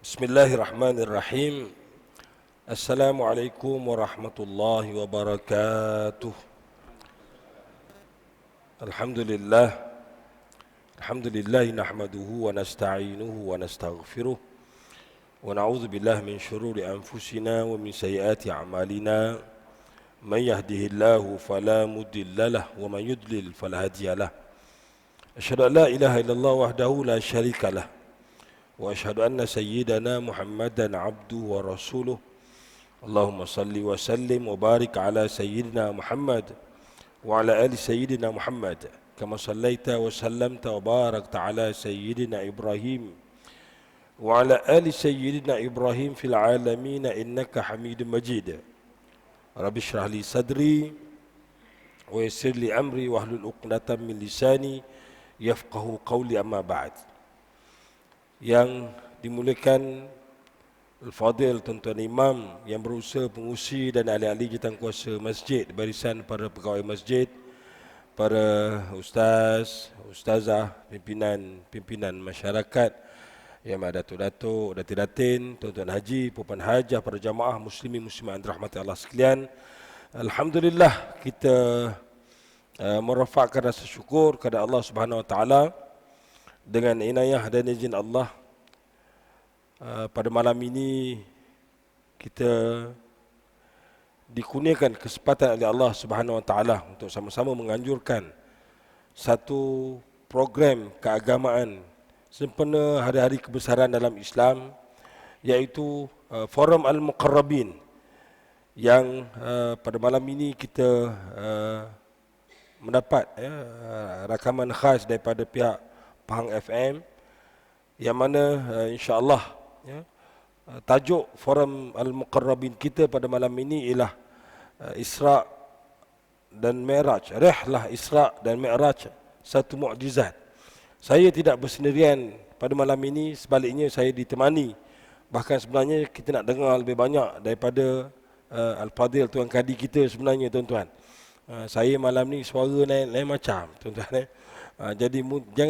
Bismillahirrahmanirrahim. Assalamualaikum warahmatullahi wabarakatuh. Alhamdulillah. Alhamdulillah nahmaduhu wa nasta'inuhu wa nastaghfiruh. Wa na'udzu billahi min syururi anfusina wa min sayyiati a'malina. Man yahdihillahu fala mudilla lahu wa man yudlil fala hadiya lahu. Asyhadu an la ilaha illallah wahdahu la syarika lahu. وأشهد أن سيدنا محمدا عبده ورسوله اللهم صل وسلم وبارك على سيدنا محمد وعلى آل سيدنا محمد كما صليت وسلمت وباركت على سيدنا إبراهيم وعلى آل سيدنا إبراهيم في العالمين إنك حميد مجيد رب اشرح لي صدري ويسر لي أمري واحلل عقدة من لساني يفقهوا قولي أما بعد. Yang dimuliakan Al-Fadil Tuan-Tuan Imam yang berusaha pengusi dan ahli-ahli jawatankuasa masjid, barisan para pegawai masjid, para ustaz, ustazah, pimpinan masyarakat, yang ada datuk-datuk, datin-datin, tuan-tuan haji, puan hajah, para jamaah muslimin muslimat rahmati Allah sekalian. Alhamdulillah kita merafakkan rasa syukur kepada Allah Subhanahu Wa Taala dengan inayah dan izin Allah. Pada malam ini kita dikurniakan kesempatan oleh Allah Subhanahu Wa Taala untuk sama-sama menganjurkan satu program keagamaan sempena hari-hari kebesaran dalam Islam, iaitu Forum Al-Muqarrabin, yang pada malam ini kita mendapat rakaman khas daripada pihak Pahang FM, yang mana insya-Allah tajuk Forum Al-Muqarrabin kita pada malam ini ialah Isra' dan Mi'raj, Rihlah Isra' dan Mi'raj, satu mukjizat. Saya tidak bersendirian pada malam ini, sebaliknya saya ditemani. Bahkan sebenarnya kita nak dengar lebih banyak daripada Al-Fadil Tuan Kadi kita sebenarnya, tuan-tuan. Saya malam ni suara lain macam, tuan-tuan. Jadi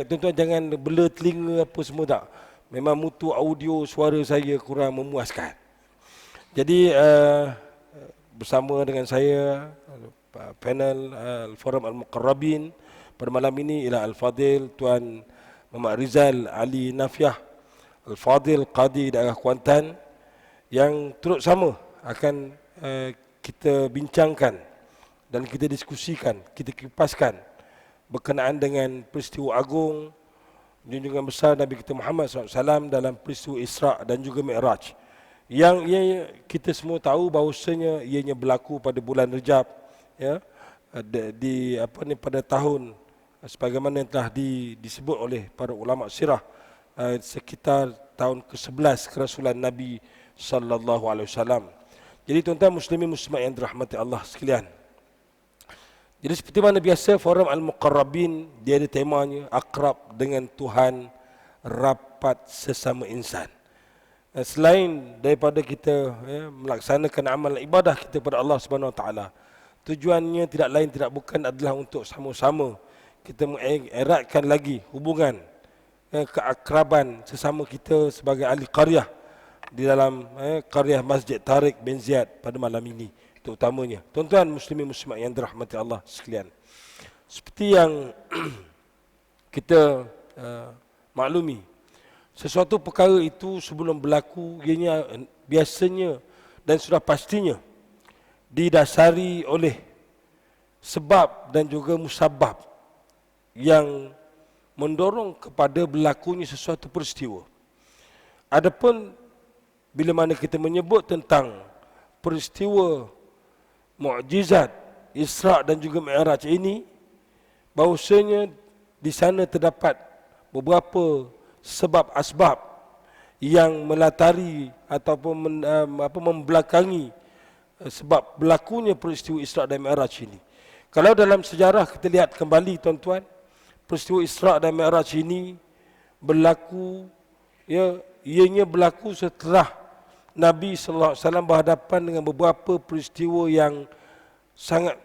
tuan-tuan jangan bela telinga apa semua tak. Memang mutu audio suara saya kurang memuaskan. Jadi bersama dengan saya panel Forum Al-Muqarrabin pada malam ini ialah Al-Fadil Tuan Muhammad Rizal Ali Nafiah, Al-Fadil Qadi Daerah Kuantan, yang turut sama akan kita bincangkan dan kita diskusikan, kita kipaskan berkenaan dengan peristiwa agung junjungan besar Nabi kita Muhammad SAW dalam peristiwa Isra' dan juga Mi'raj, yang kita semua tahu bahawasanya ianya berlaku pada bulan Rejab, ya, pada tahun sebagaimana yang telah disebut oleh para ulama sirah, sekitar tahun ke-11 kerasulan Nabi sallallahu alaihi wasallam. Jadi tuan-tuan muslimin muslimat yang dirahmati Allah sekalian, jadi seperti mana biasa Forum Al-Muqarrabin dia ada temanya akrab dengan Tuhan, rapat sesama insan. Selain daripada kita melaksanakan amal ibadah kita pada Allah Subhanahu Wa Taala, tujuannya tidak lain tidak bukan adalah untuk sama-sama kita mengeratkan lagi hubungan keakraban sesama kita sebagai ahli qaryah di dalam qaryah Masjid Tariq bin Ziyad pada malam ini. Utamanya tuan-tuan muslimin muslimat yang dirahmati Allah sekalian, seperti yang kita maklumi, sesuatu perkara itu sebelum berlaku ianya biasanya dan sudah pastinya didasari oleh sebab dan juga musabab yang mendorong kepada berlakunya sesuatu peristiwa. Adapun bila mana kita menyebut tentang peristiwa mukjizat Isra' dan juga Mi'raj ini, bahawasanya di sana terdapat beberapa sebab asbab yang melatari ataupun membelakangi sebab berlakunya peristiwa Isra' dan Mi'raj ini. Kalau dalam sejarah kita lihat kembali tuan-tuan, peristiwa Isra' dan Mi'raj ini berlaku, ianya berlaku setelah Nabi sallallahu alaihi wasallam berhadapan dengan beberapa peristiwa yang sangat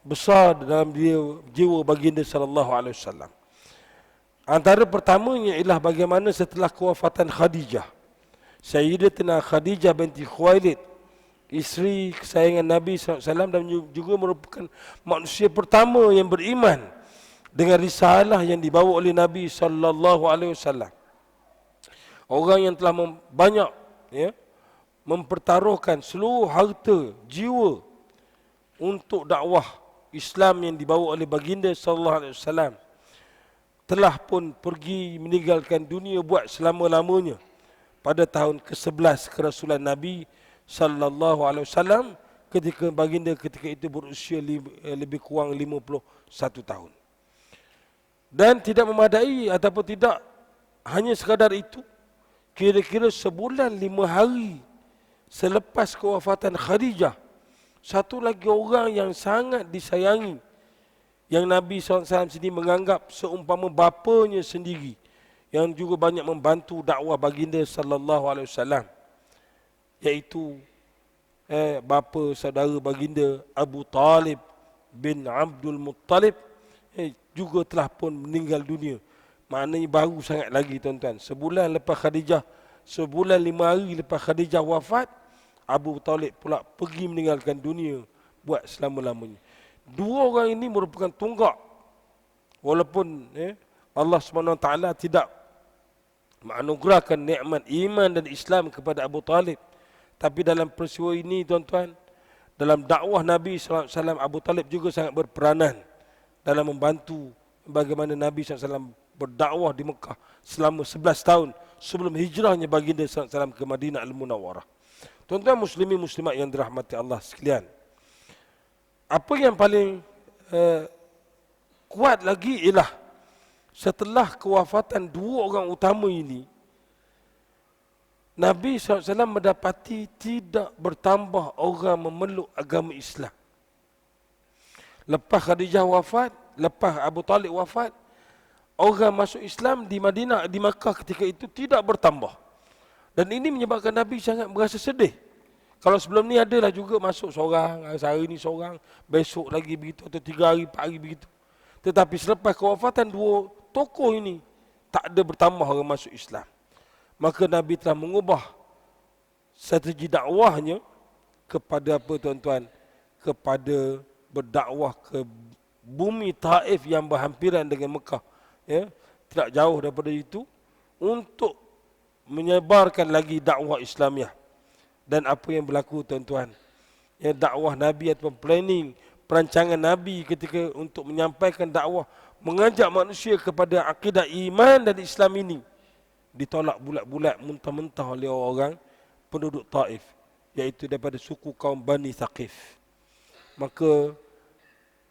besar dalam jiwa baginda sallallahu alaihi wasallam. Antara pertamanya ialah bagaimana setelah kewafatan Khadijah, Sayyidatina Khadijah binti Khuwailid, isteri kesayangan Nabi SAW, dan juga merupakan manusia pertama yang beriman dengan risalah yang dibawa oleh Nabi SAW. Orang yang telah banyak mempertaruhkan seluruh harta, jiwa untuk dakwah Islam yang dibawa oleh baginda SAW, telah pun pergi meninggalkan dunia buat selama-lamanya pada tahun ke-11 kerasulan Nabi SAW, ketika baginda ketika itu berusia lebih kurang 51 tahun. Dan tidak memadai ataupun tidak hanya sekadar itu, kira-kira sebulan 5 hari selepas kewafatan Khadijah, satu lagi orang yang sangat disayangi, yang Nabi SAW sendiri menganggap seumpama bapanya sendiri, yang juga banyak membantu dakwah baginda SAW, iaitu bapa saudara baginda Abu Talib bin Abdul Muttalib, juga telah pun meninggal dunia. Maknanya baru sangat lagi tuan-tuan. Sebulan lepas Khadijah, sebulan 5 hari lepas Khadijah wafat, Abu Talib pula pergi meninggalkan dunia buat selama-lamanya. Dua orang ini merupakan tunggak. Walaupun Allah SWT tidak menganugerahkan nikmat iman dan Islam kepada Abu Talib, tapi dalam peristiwa ini tuan-tuan, dalam dakwah Nabi SAW, Abu Talib juga sangat berperanan dalam membantu bagaimana Nabi SAW berdakwah di Mekah selama 11 tahun sebelum hijrahnya baginda SAW ke Madinah Al-Munawwarah. Tuan-tuan muslimin muslimat yang dirahmati Allah sekalian, apa yang paling kuat lagi ialah setelah kewafatan dua orang utama ini, Nabi SAW mendapati tidak bertambah orang memeluk agama Islam. Lepas Khadijah wafat, lepas Abu Talib wafat, orang masuk Islam di Madinah, di Makkah ketika itu tidak bertambah. Dan ini menyebabkan Nabi sangat merasa sedih. Kalau sebelum ni adalah juga masuk seorang, hari ni seorang, besok lagi begitu, atau 3 hari, 4 hari begitu. Tetapi selepas kewafatan dua tokoh ini, tak ada bertambah orang masuk Islam. Maka Nabi telah mengubah strategi dakwahnya kepada apa tuan-tuan? Kepada berdakwah ke bumi Taif yang berhampiran dengan Mekah, tidak jauh daripada itu, untuk menyebarkan lagi dakwah Islamiah. Dan apa yang berlaku tuan-tuan, dakwah Nabi ataupun planning, perancangan Nabi ketika untuk menyampaikan dakwah, mengajak manusia kepada akidah iman dan Islam ini, ditolak bulat-bulat, mentah-mentah oleh orang penduduk Taif, iaitu daripada suku kaum Bani Thaqif. Maka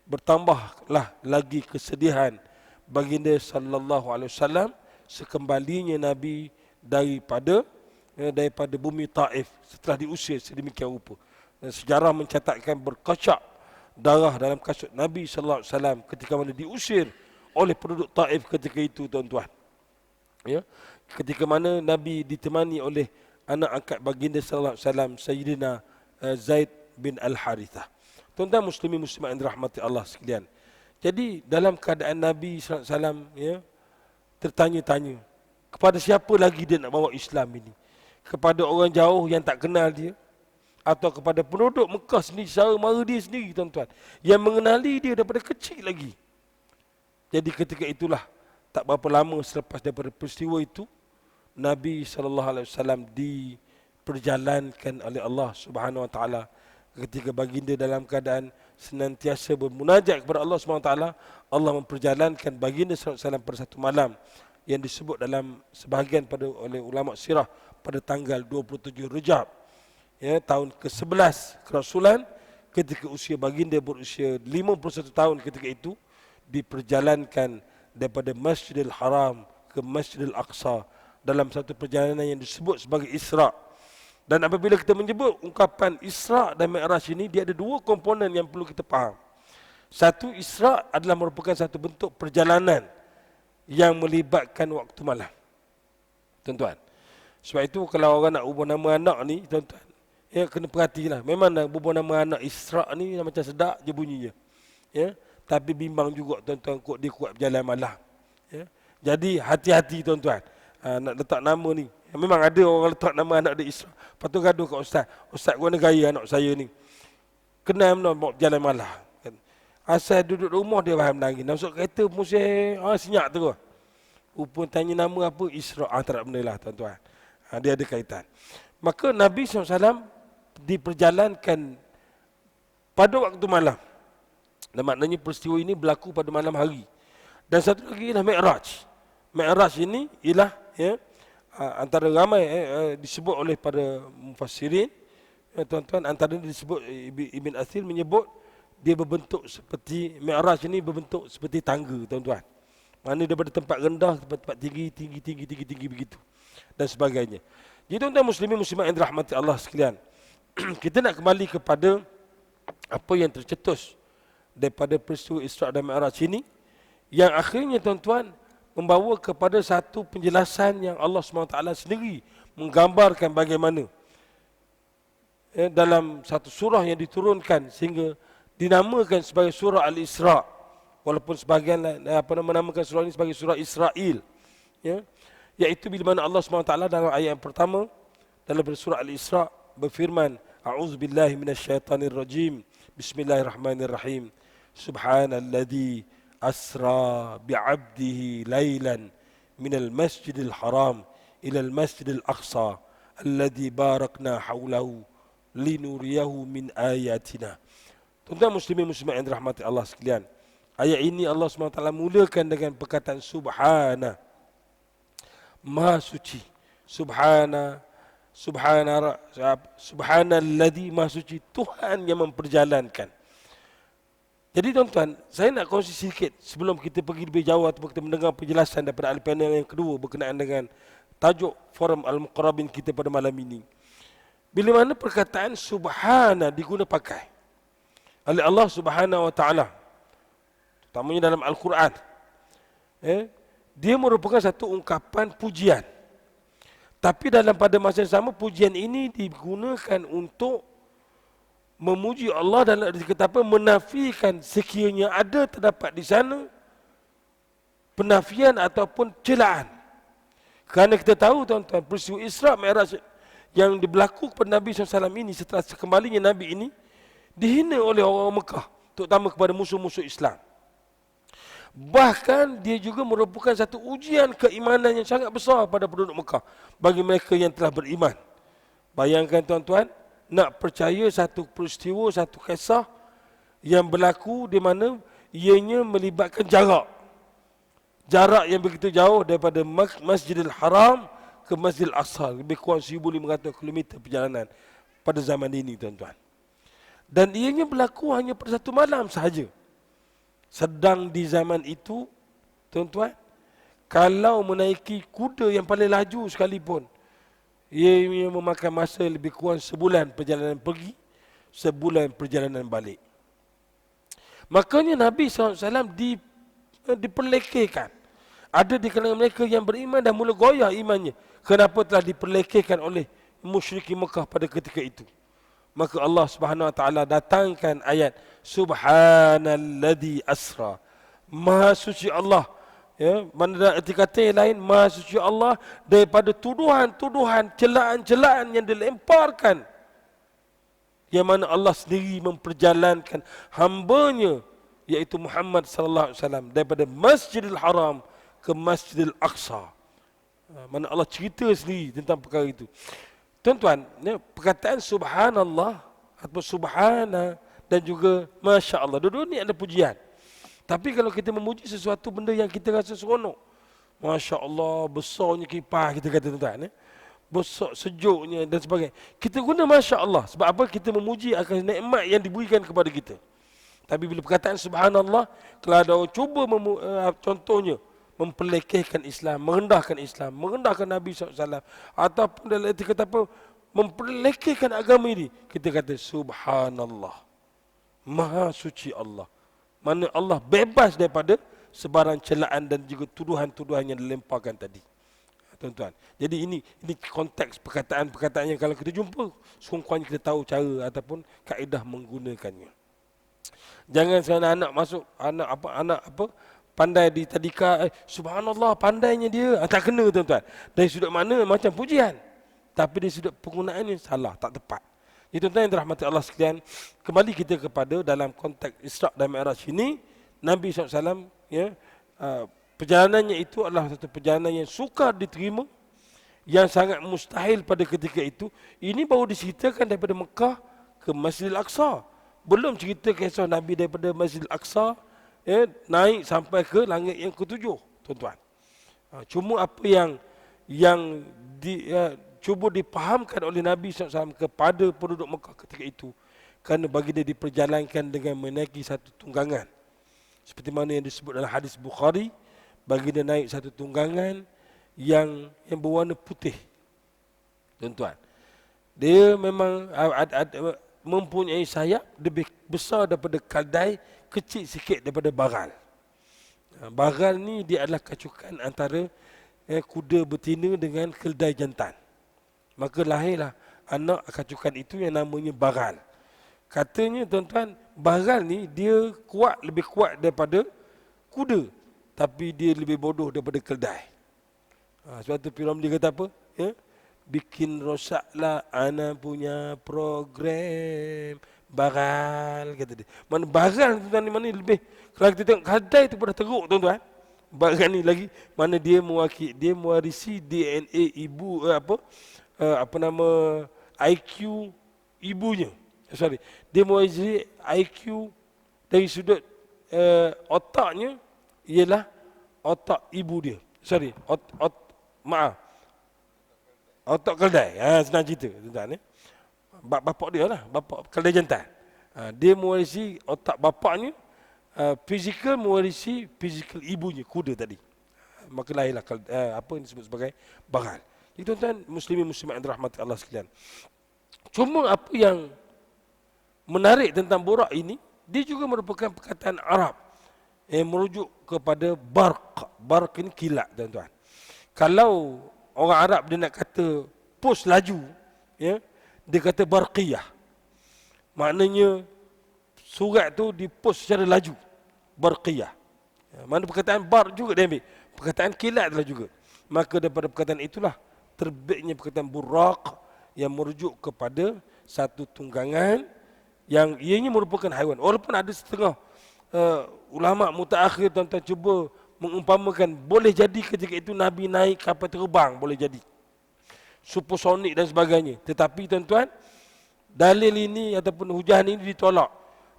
bertambahlah lagi kesedihan baginda SAW sekembalinya Nabi daripada bumi Taif setelah diusir sedemikian rupa. Dan sejarah mencatatkan berkocak darah dalam kasut Nabi SAW ketika mana diusir oleh penduduk Taif ketika itu tuan-tuan. Ketika mana Nabi ditemani oleh anak angkat baginda SAW, Sayyidina Zaid bin Al-Harithah. Tuan-tuan muslimin muslimat yang dirahmati Allah sekalian. Jadi dalam keadaan Nabi SAW tertanya-tanya, kepada siapa lagi dia nak bawa Islam ini? Kepada orang jauh yang tak kenal dia, atau kepada penduduk Mekah sendiri, saudara mara dia sendiri tuan-tuan, yang mengenali dia daripada kecil lagi. Jadi ketika itulah, tak berapa lama selepas daripada peristiwa itu, Nabi SAW diperjalankan oleh Allah Subhanahu Wa Taala ketika baginda dalam keadaan senantiasa bermunajat kepada Allah Subhanahu Wa Taala. Allah memperjalankan baginda SAW pada satu malam yang disebut dalam sebahagian oleh ulama sirah pada tanggal 27 Rejab, tahun ke-11 kerasulan, ketika usia baginda berusia 51 tahun ketika itu, diperjalankan daripada Masjidil Haram ke Masjidil Aqsa dalam satu perjalanan yang disebut sebagai Isra. Dan apabila kita menyebut ungkapan Isra dan Mi'raj ini, dia ada dua komponen yang perlu kita faham. Satu, Isra adalah merupakan satu bentuk perjalanan yang melibatkan waktu malam, tuan-tuan. Sebab itu kalau orang nak ubah nama anak ni, tuan-tuan, kena perhatilah. Memang nak ubah nama anak Isra ni macam sedap je bunyinya, tapi bimbang juga tuan-tuan, dia kuat berjalan malam. Jadi hati-hati tuan-tuan, nak letak nama ni, Memang ada orang letak nama anak dia Isra. Lepas tu gaduh kat ustaz. Ustaz gua negara anak saya ni. Kenal mana jalan malah. Kan. Asal duduk rumah dia faham lagi. Masuk kereta pusing, senyap terus. Rupanya tanya nama apa? Isra. Tak ada benda lah tuan-tuan. Dia ada kaitan. Maka Nabi SAW diperjalankan pada waktu malam. Dan maknanya peristiwa ini berlaku pada malam hari. Dan satu lagi ialah Mi'raj. Mi'raj ini ialah antara ramai disebut oleh para mufassirin, tuan-tuan, antara disebut Ibn Athir menyebut dia berbentuk seperti Mi'raj ini berbentuk seperti tangga, tuan-tuan. Mana daripada tempat rendah tempat tinggi begitu dan sebagainya. Jadi tuan-tuan muslimat yang dirahmati Allah sekalian, kita nak kembali kepada apa yang tercetus daripada peristiwa Isra dan Mi'raj ini, yang akhirnya tuan-tuan membawa kepada satu penjelasan yang Allah SWT sendiri menggambarkan bagaimana dalam satu surah yang diturunkan sehingga dinamakan sebagai surah Al-Isra, walaupun sebahagian menamakan surah ini sebagai surah Israel, iaitu bila mana Allah SWT dalam ayat yang pertama dalam surah Al-Isra berfirman, a'udzubillahi minasyaitanirrajim, bismillahirrahmanirrahim, subhanalladzi asra bi'abdihi laylan minal masjidil haram ilal masjidil aqsa alladzi barakna hawlahu linuriyahu min ayatina. Tuan-tuan muslimat yang dirahmati Allah sekalian, ayat ini Allah SWT mulakan dengan perkataan subhana, maha suci. Subhanalladzi, maha suci, Tuhan yang memperjalankan. Jadi tuan-tuan, saya nak kongsi sedikit sebelum kita pergi lebih jauh atau kita mendengar penjelasan daripada ahli panel yang kedua berkenaan dengan tajuk forum Al-Muqarrabin kita pada malam ini. Bila mana perkataan subhana diguna pakai oleh Allah Subhanahu wa taala, terutamanya dalam Al-Quran, dia merupakan satu ungkapan pujian. Tapi dalam pada masa yang sama, pujian ini digunakan untuk memuji Allah dan menafikan sekiranya ada terdapat di sana penafian ataupun celaan. Kerana kita tahu tuan-tuan, peristiwa Isra Mi'raj yang berlaku kepada Nabi SAW ini, setelah sekembalinya Nabi ini dihina oleh orang Mekah, terutama kepada musuh-musuh Islam. Bahkan dia juga merupakan satu ujian keimanan yang sangat besar pada penduduk Mekah bagi mereka yang telah beriman. Bayangkan tuan-tuan, nak percaya satu peristiwa, satu kisah yang berlaku di mana ianya melibatkan jarak yang begitu jauh daripada Masjidil Haram ke Masjidil Aqsa, lebih kurang 1,500 km perjalanan pada zaman ini tuan-tuan. Dan ianya berlaku hanya pada satu malam sahaja. Sedang di zaman itu tuan-tuan, kalau menaiki kuda yang paling laju sekalipun, ia memakan masa lebih kurang sebulan perjalanan pergi, sebulan perjalanan balik. Makanya Nabi SAW diperlekehkan. Ada di kalangan mereka yang beriman dan mula goyah imannya. Kenapa telah diperlekehkan oleh musyrikin Mekah pada ketika itu? Maka Allah Subhanahu Wa Taala datangkan ayat Subhanalladzi asra. Maha suci Allah. Mana arti kata yang lain, maha suci Allah daripada tuduhan-tuduhan, celaan-celaan yang dilemparkan, yang mana Allah sendiri memperjalankan hambanya, iaitu Muhammad sallallahu alaihi wasallam, daripada Masjidil Haram ke Masjidil Aqsa. Mana Allah cerita sendiri tentang perkara itu. Tuan-tuan, perkataan subhanallah atau subhana dan juga masya Allah, dua-dua ni ada pujian. Tapi kalau kita memuji sesuatu benda yang kita rasa seronok, masya Allah, besarnya kipas, kita kata tuan-tuan, besar, sejuknya dan sebagainya, kita guna masya Allah. Sebab apa? Kita memuji akan nikmat yang diberikan kepada kita. Tapi bila perkataan subhanallah, kalau ada orang cuba contohnya memperlekehkan Islam, merendahkan Nabi SAW, ataupun dalam arti kata apa, memperlekehkan agama ini, kita kata subhanallah, maha suci Allah. Mana Allah bebas daripada sebarang celaan dan juga tuduhan-tuduhan yang dilemparkan tadi. Tuan-tuan, jadi ini konteks perkataan-perkataan yang kalau kita jumpa, sungguhnya kita tahu cara ataupun kaedah menggunakannya. Jangan sekarang anak masuk, anak apa pandai di tadika, subhanallah pandainya dia. Tak kena tuan-tuan. Dari sudut mana macam pujian. Tapi dari sudut penggunaannya salah, tak tepat. Itu tuan-tuan yang dirahmati Allah sekalian. Kembali kita kepada dalam konteks Isra' dan Mi'raj ini, Nabi SAW, ya, perjalanannya itu adalah satu perjalanan yang sukar diterima, yang sangat mustahil pada ketika itu. Ini baru diceritakan daripada Mekah ke Masjidil Aqsa. Belum cerita kisah Nabi daripada Masjidil Aqsa, ya, naik sampai ke langit yang ketujuh, tuan-tuan. Cuma apa yang cuba dipahamkan oleh Nabi SAW kepada penduduk Mekah ketika itu, kerana bagi dia diperjalankan dengan menaiki satu tunggangan. Seperti mana yang disebut dalam hadis Bukhari, bagi dia naik satu tunggangan yang berwarna putih. Tuan-tuan, dia memang mempunyai sayap lebih besar daripada kaldai, kecil sikit daripada bagal. Bagal ni dia adalah kacukan antara kuda betina dengan keldai jantan. Maka lahirlah anak kacukan itu yang namanya bagal. Katanya tuan-tuan, bagal ni dia kuat, lebih kuat daripada kuda, tapi dia lebih bodoh daripada keldai. Sebab tu P.Ramli kata apa? Ya? Bikin rosaklah ana punya program bagal, kata dia. Mana bagal tuan-tuan ni, mana lebih, kalau kita tengok keldai tu pada teruk tuan-tuan. Bagal ni lagi, mana dia mewarisi DNA ibu, apa nama, IQ ibunya. Dia mewarisi IQ dari sudut otaknya ialah otak ibu dia. Otak keldai. Senang cerita tuan-tuan. Bapak dia lah, bapak keldai jantan. Dia mewarisi otak bapaknya, fizikal mewarisi fizikal ibunya, kuda tadi. Maka lahirlah apa yang disebut sebagai bagal. Itu tuan-tuan muslimin muslimat yang dirahmati Allah sekalian. Cuma apa yang menarik tentang burak ini, dia juga merupakan perkataan Arab yang merujuk kepada barq. Barq ini kilat tuan-tuan. Kalau orang Arab dia nak kata pos laju, ya, dia kata barqiyah. Maknanya surat tu dipos secara laju. Barqiyah. Mana perkataan bar juga dia ambil. Perkataan kilat adalah juga. Maka daripada perkataan itulah terbitnya perkataan buraq yang merujuk kepada satu tunggangan yang ianya merupakan haiwan. Walaupun ada setengah ulama mutaakhir tuan-tuan cuba mengumpamakan boleh jadi ketika itu Nabi naik kapal terbang, boleh jadi supersonik dan sebagainya. Tetapi tuan-tuan, dalil ini ataupun hujah ini ditolak.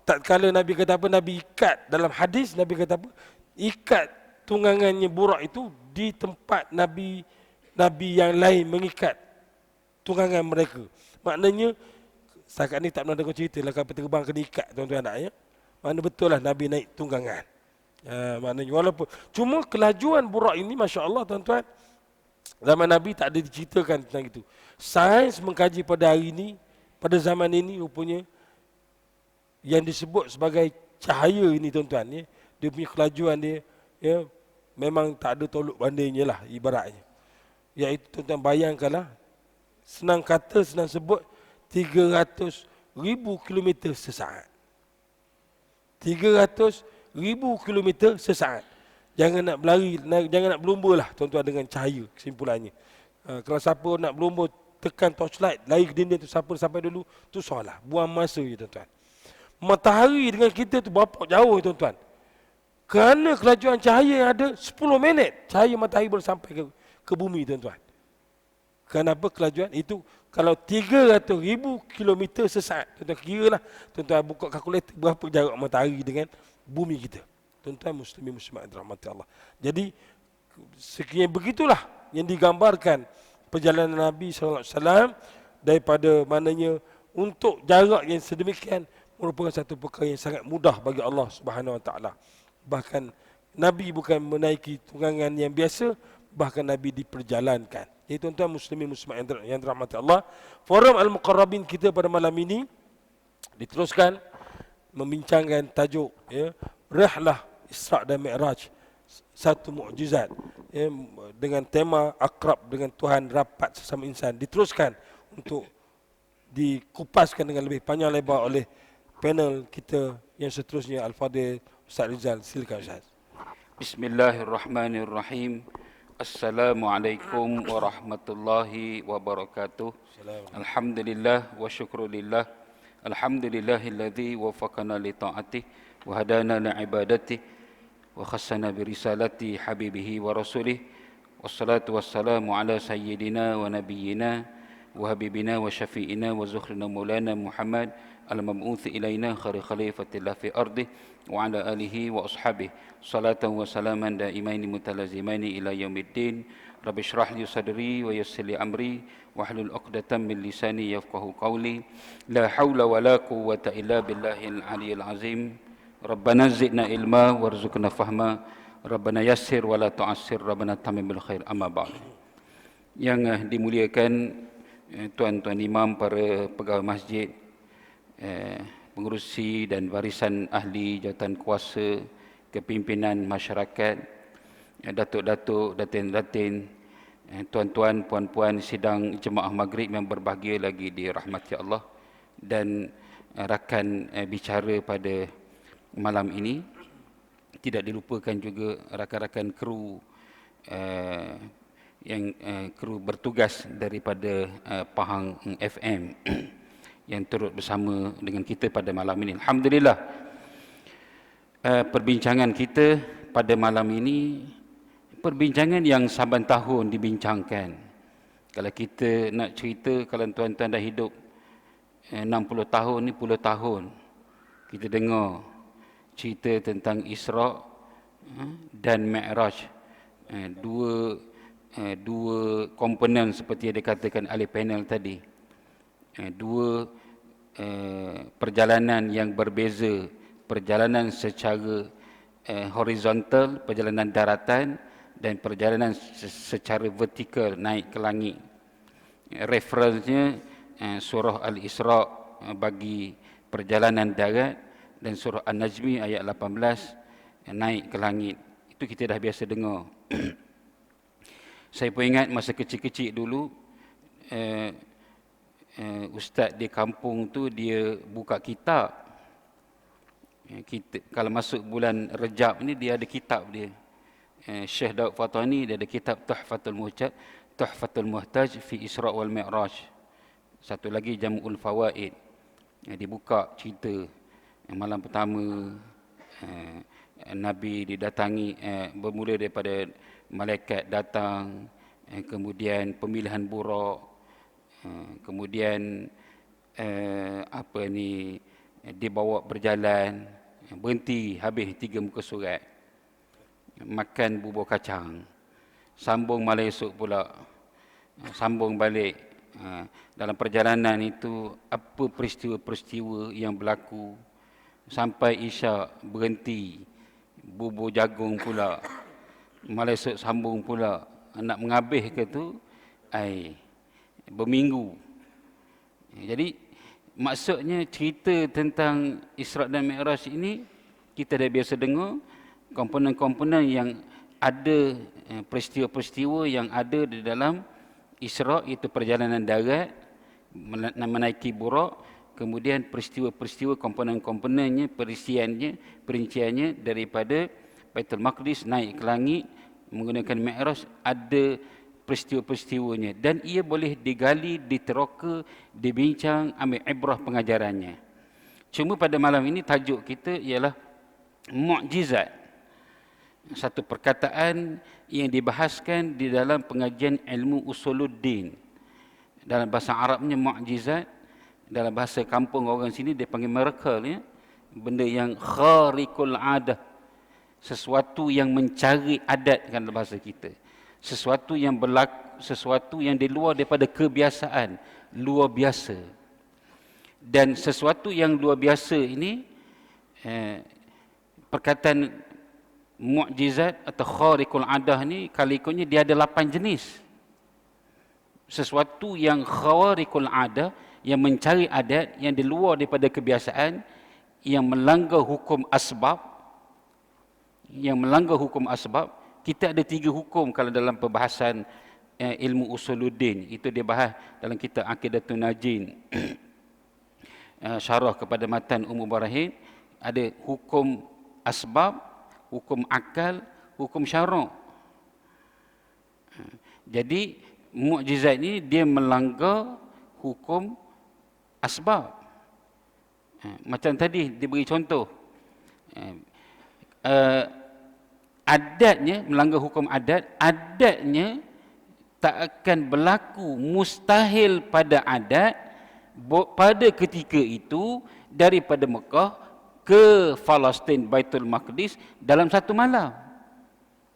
Tak kala Nabi kata apa, Nabi ikat dalam hadis, Nabi kata apa, ikat tunggangannya burak itu di tempat Nabi yang lain mengikat tunggangan mereka. Maknanya setakat ni tak pernah dengar cerita lah kapal terbang kena ikat, tuan-tuan nak, ya. Mana betul lah Nabi naik tunggangan. Maknanya walaupun cuma kelajuan burak ini, masya-Allah tuan-tuan, zaman Nabi tak ada diceritakan tentang itu. Sains mengkaji pada hari ini, pada zaman ini rupanya yang disebut sebagai cahaya ini tuan-tuan, ya, dia punya kelajuan dia, ya, memang tak ada tolok bandingnya lah ibaratnya. Iaitu tuan-tuan bayangkanlah, senang kata senang sebut 300,000 km sesaat. 300,000 km sesaat. Jangan nak berlari, jangan nak berlumba lah tuan-tuan dengan cahaya, kesimpulannya. Kalau siapa nak berlumba, tekan torchlight, lari ke dinding tu, siapa sampai dulu, tu salah, buang masa je tuan-tuan. Matahari dengan kita tu berapa jauh tuan-tuan. Kerana kelajuan cahaya yang ada 10 minit, cahaya matahari boleh sampai ke bumi tuan-tuan. Kenapa kelajuan itu? Kalau 300,000 km sesaat, tuan-tuan kira lah, tuan-tuan buka kalkulator berapa jarak matahari dengan bumi kita. Tuan-tuan muslimin muslimat dirahmati Allah. Jadi sekian begitulah yang digambarkan perjalanan Nabi SAW daripada mananya untuk jarak yang sedemikian merupakan satu perkara yang sangat mudah bagi Allah Subhanahu Wa Taala. Bahkan Nabi bukan menaiki tunggangan yang biasa, bahkan Nabi diperjalankan. Jadi tuan-tuan muslimin muslimat yang dirahmati Allah, forum Al-Muqarrabin kita pada malam ini diteruskan membincangkan tajuk, ya, Rihlah Isra' dan Mi'raj, satu mukjizat, ya, dengan tema akrab dengan Tuhan, rapat sesama insan. Diteruskan untuk dikupaskan dengan lebih panjang lebar oleh panel kita yang seterusnya, Al-Fadhil Ustaz Rizal. Silakan Ustaz. Bismillahirrahmanirrahim. Assalamualaikum warahmatullahi wabarakatuh. Alhamdulillah wa syukrulillah. Alhamdulillahilladzi wafaqana li ta'atih wa hadana li ibadati wa khassana bi risalati habibihi wa rasulih. Wassalatu wassalamu ala sayyidina wa nabiyyina wa habibina wa syafi'ina wa zukhrina maulana Muhammad al-mab'uth ilaina khairi khalifatillah fi ardi wa ala alihi wa ashabihi salatan wa salaman daimaini mutalazimaini ila yaumiddin. Rabbi shrah li sadri wa yassir li amri wahlul 'uqdatam min lisani yafqahu qawli. La haula wa la quwwata illa billahil aliyyil azim. Rabbana zidna ilma warzuqna fahma. Rabbana yassir wa la tu'assir. Rabbana tamim bil khair. Amma ba'd. Yang dimuliakan tuan-tuan imam, para pegawai masjid, pengerusi dan barisan ahli jawatan kuasa, kepimpinan masyarakat, datuk-datuk, datin-datin, tuan-tuan, puan-puan sidang jemaah maghrib yang berbahagia lagi dirahmati Allah, dan rakan bicara pada malam ini. Tidak dilupakan juga rakan-rakan kru yang kru bertugas daripada Pahang FM yang turut bersama dengan kita pada malam ini. Alhamdulillah, perbincangan kita pada malam ini perbincangan yang saban tahun dibincangkan. Kalau kita nak cerita, kalau tuan-tuan dah hidup 60 tahun ni, puluh tahun kita dengar cerita tentang Isra dan Mi'raj. Dua komponen seperti yang dikatakan ahli panel tadi. Dua perjalanan yang berbeza, perjalanan secara horizontal, perjalanan daratan, dan perjalanan secara vertikal naik ke langit. Referensnya surah Al-Isra bagi perjalanan darat, dan surah An-Najmi ayat 18 naik ke langit. Itu kita dah biasa dengar. Saya pun ingat masa kecil-kecil dulu, ustaz di kampung tu dia buka kitab. Kita, kalau masuk bulan Rejab ni, dia ada kitab dia. Syekh Daud Fatani, dia ada kitab Tuhfatul Muhtaj fi Isra wal Mi'raj. Satu lagi Jam'ul Fawaid. Dibuka cerita malam pertama Nabi didatangi, bermula daripada malaikat datang, kemudian pemilihan buraq, kemudian dibawa berjalan, berhenti habis 3 muka surat, makan bubur kacang, sambung malam esok pula, sambung balik. Dalam perjalanan itu apa peristiwa-peristiwa yang berlaku, sampai Isyak berhenti, bubur jagung pula, malam esok sambung pula. Nak menghabis ke tu, berminggu. Jadi maksudnya cerita tentang Isra dan Mi'raj ini kita dah biasa dengar, komponen-komponen yang ada, peristiwa-peristiwa yang ada di dalam Isra, itu perjalanan darat, menaiki buraq, kemudian peristiwa-peristiwa, komponen-komponennya, perinciannya daripada Baitul Maqdis naik ke langit menggunakan Mi'raj, ada peristiwa-peristiwanya, dan ia boleh digali, diteroka, dibincang, ambil ibrah pengajarannya. Cuma pada malam ini tajuk kita ialah mukjizat. Satu perkataan yang dibahaskan di dalam pengajian ilmu usuluddin. Dalam bahasa Arabnya mukjizat, dalam bahasa kampung orang sini dia panggil miracle, ya. Benda yang khariqul adah, sesuatu yang mencari adat kan dalam bahasa kita. Sesuatu yang berlaku, sesuatu yang di luar daripada kebiasaan, luar biasa. Dan sesuatu yang luar biasa ini, perkataan mukjizat atau khariqul adah ni, kalikonnya dia ada 8 jenis. Sesuatu yang khariqul adah, yang mencari adat, yang di luar daripada kebiasaan, yang melanggar hukum asbab. Yang melanggar hukum asbab. Kita ada 3 hukum kalau dalam perbahasan ilmu usuluddin. Itu dia bahas dalam kitab Aqidatun Najin. Syarah kepada matan Umm Barahin. Ada hukum asbab, hukum akal, hukum syarak. Jadi mukjizat ini dia melanggar hukum asbab. Macam tadi diberi contoh. Adatnya melanggar hukum adat, adatnya tak akan berlaku, mustahil pada adat pada ketika itu daripada Mekah ke Palestin Baitul Maqdis dalam satu malam.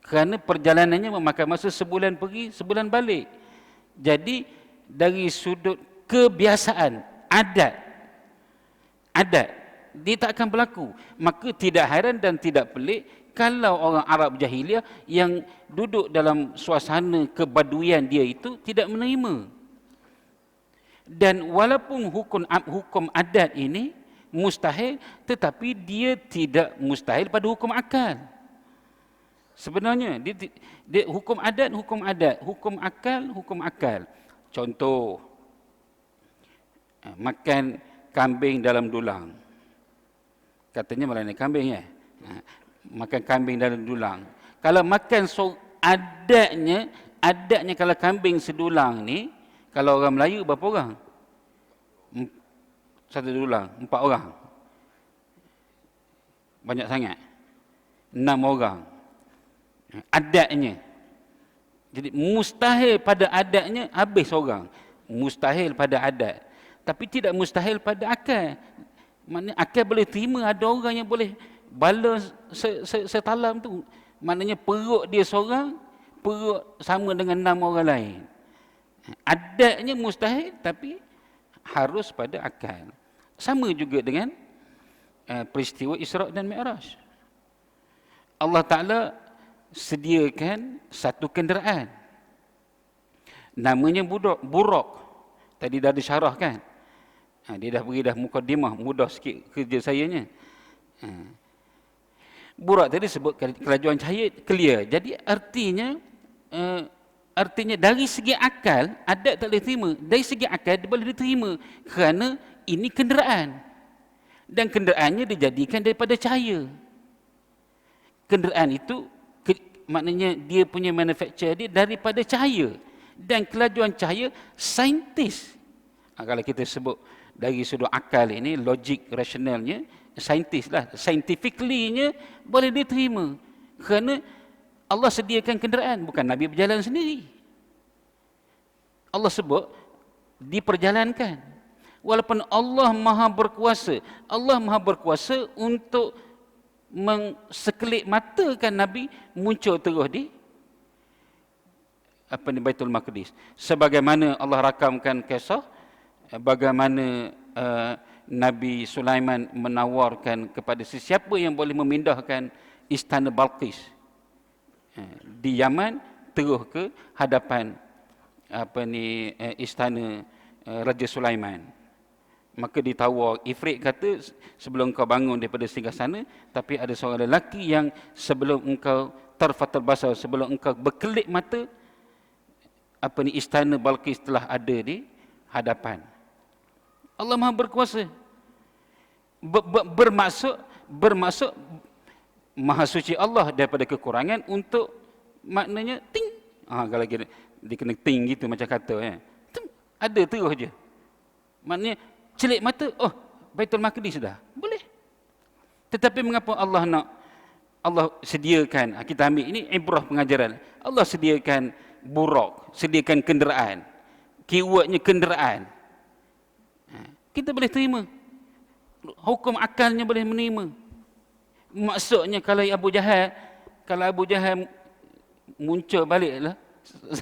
Kerana perjalanannya memakan masa sebulan pergi, sebulan balik. Jadi dari sudut kebiasaan, adat, dia tak akan berlaku. Maka tidak hairan dan tidak pelik kalau orang Arab jahiliah yang duduk dalam suasana kebaduian dia itu tidak menerima. Dan walaupun hukum adat ini mustahil, tetapi dia tidak mustahil pada hukum akal. Sebenarnya dia hukum adat, hukum akal. Contoh, makan kambing dalam dulang. Katanya melayani kambing ya. Makan kambing dalam dulang. Kalau makan adatnya kalau kambing sedulang ni, kalau orang Melayu berapa orang? Satu dulang, 4 orang. Banyak sangat. 6 orang. Adatnya. Jadi mustahil pada adatnya habis orang. Mustahil pada adat. Tapi tidak mustahil pada akal. Maknanya akal boleh terima ada orang yang boleh bala setalam tu. Maknanya perut dia seorang, perut sama dengan 6 orang lain. Adatnya mustahil tapi harus pada akal. Sama juga dengan peristiwa Isra' dan Mi'raj. Allah Ta'ala sediakan satu kenderaan. Namanya Buraq. Tadi dah disyarahkan. Dia dah beri dah mukadimah, mudah sikit kerja sayanya. Buraq tadi sebut kelajuan cahaya clear. Jadi artinya dari segi akal, adat tak boleh terima. Dari segi akal, dia boleh diterima. Kerana ini kenderaan. Dan kenderaannya dijadikan daripada cahaya. Kenderaan itu, maknanya dia punya manufacture dia daripada cahaya. Dan kelajuan cahaya, saintis. Kalau kita sebut dari sudut akal ini, logik rasionalnya, saintis lah. Scientifically-nya boleh diterima. Kerana Allah sediakan kenderaan, bukan Nabi berjalan sendiri. Allah sebut diperjalankan. Walaupun Allah Maha berkuasa untuk sekelip mata kan Nabi muncul terus di Baitul Maqdis. Sebagaimana Allah rakamkan kisah bagaimana Nabi Sulaiman menawarkan kepada sesiapa yang boleh memindahkan istana Balqis di Yaman terus ke hadapan istana Raja Sulaiman. Maka ditawar, Ifrit kata, sebelum kau bangun daripada singgah sana, tapi ada seorang lelaki yang sebelum engkau tarfatul basar, sebelum engkau berkelip mata, istana Balqis telah ada di hadapan. Allah Maha berkuasa. Bermaksud Maha suci Allah daripada kekurangan untuk maknanya ting. Kalau dia kena ting gitu macam kata ting, ada terus je. Maknanya celik mata, Baitul Maqdis dah. Boleh. Tetapi mengapa Allah sediakan, kita ambil ini ibrah pengajaran. Allah sediakan Buraq, sediakan kenderaan. Keywordnya kenderaan. Kita boleh terima. Hukum akalnya boleh menerima. Maksudnya kalau Abu Jahal muncul baliklah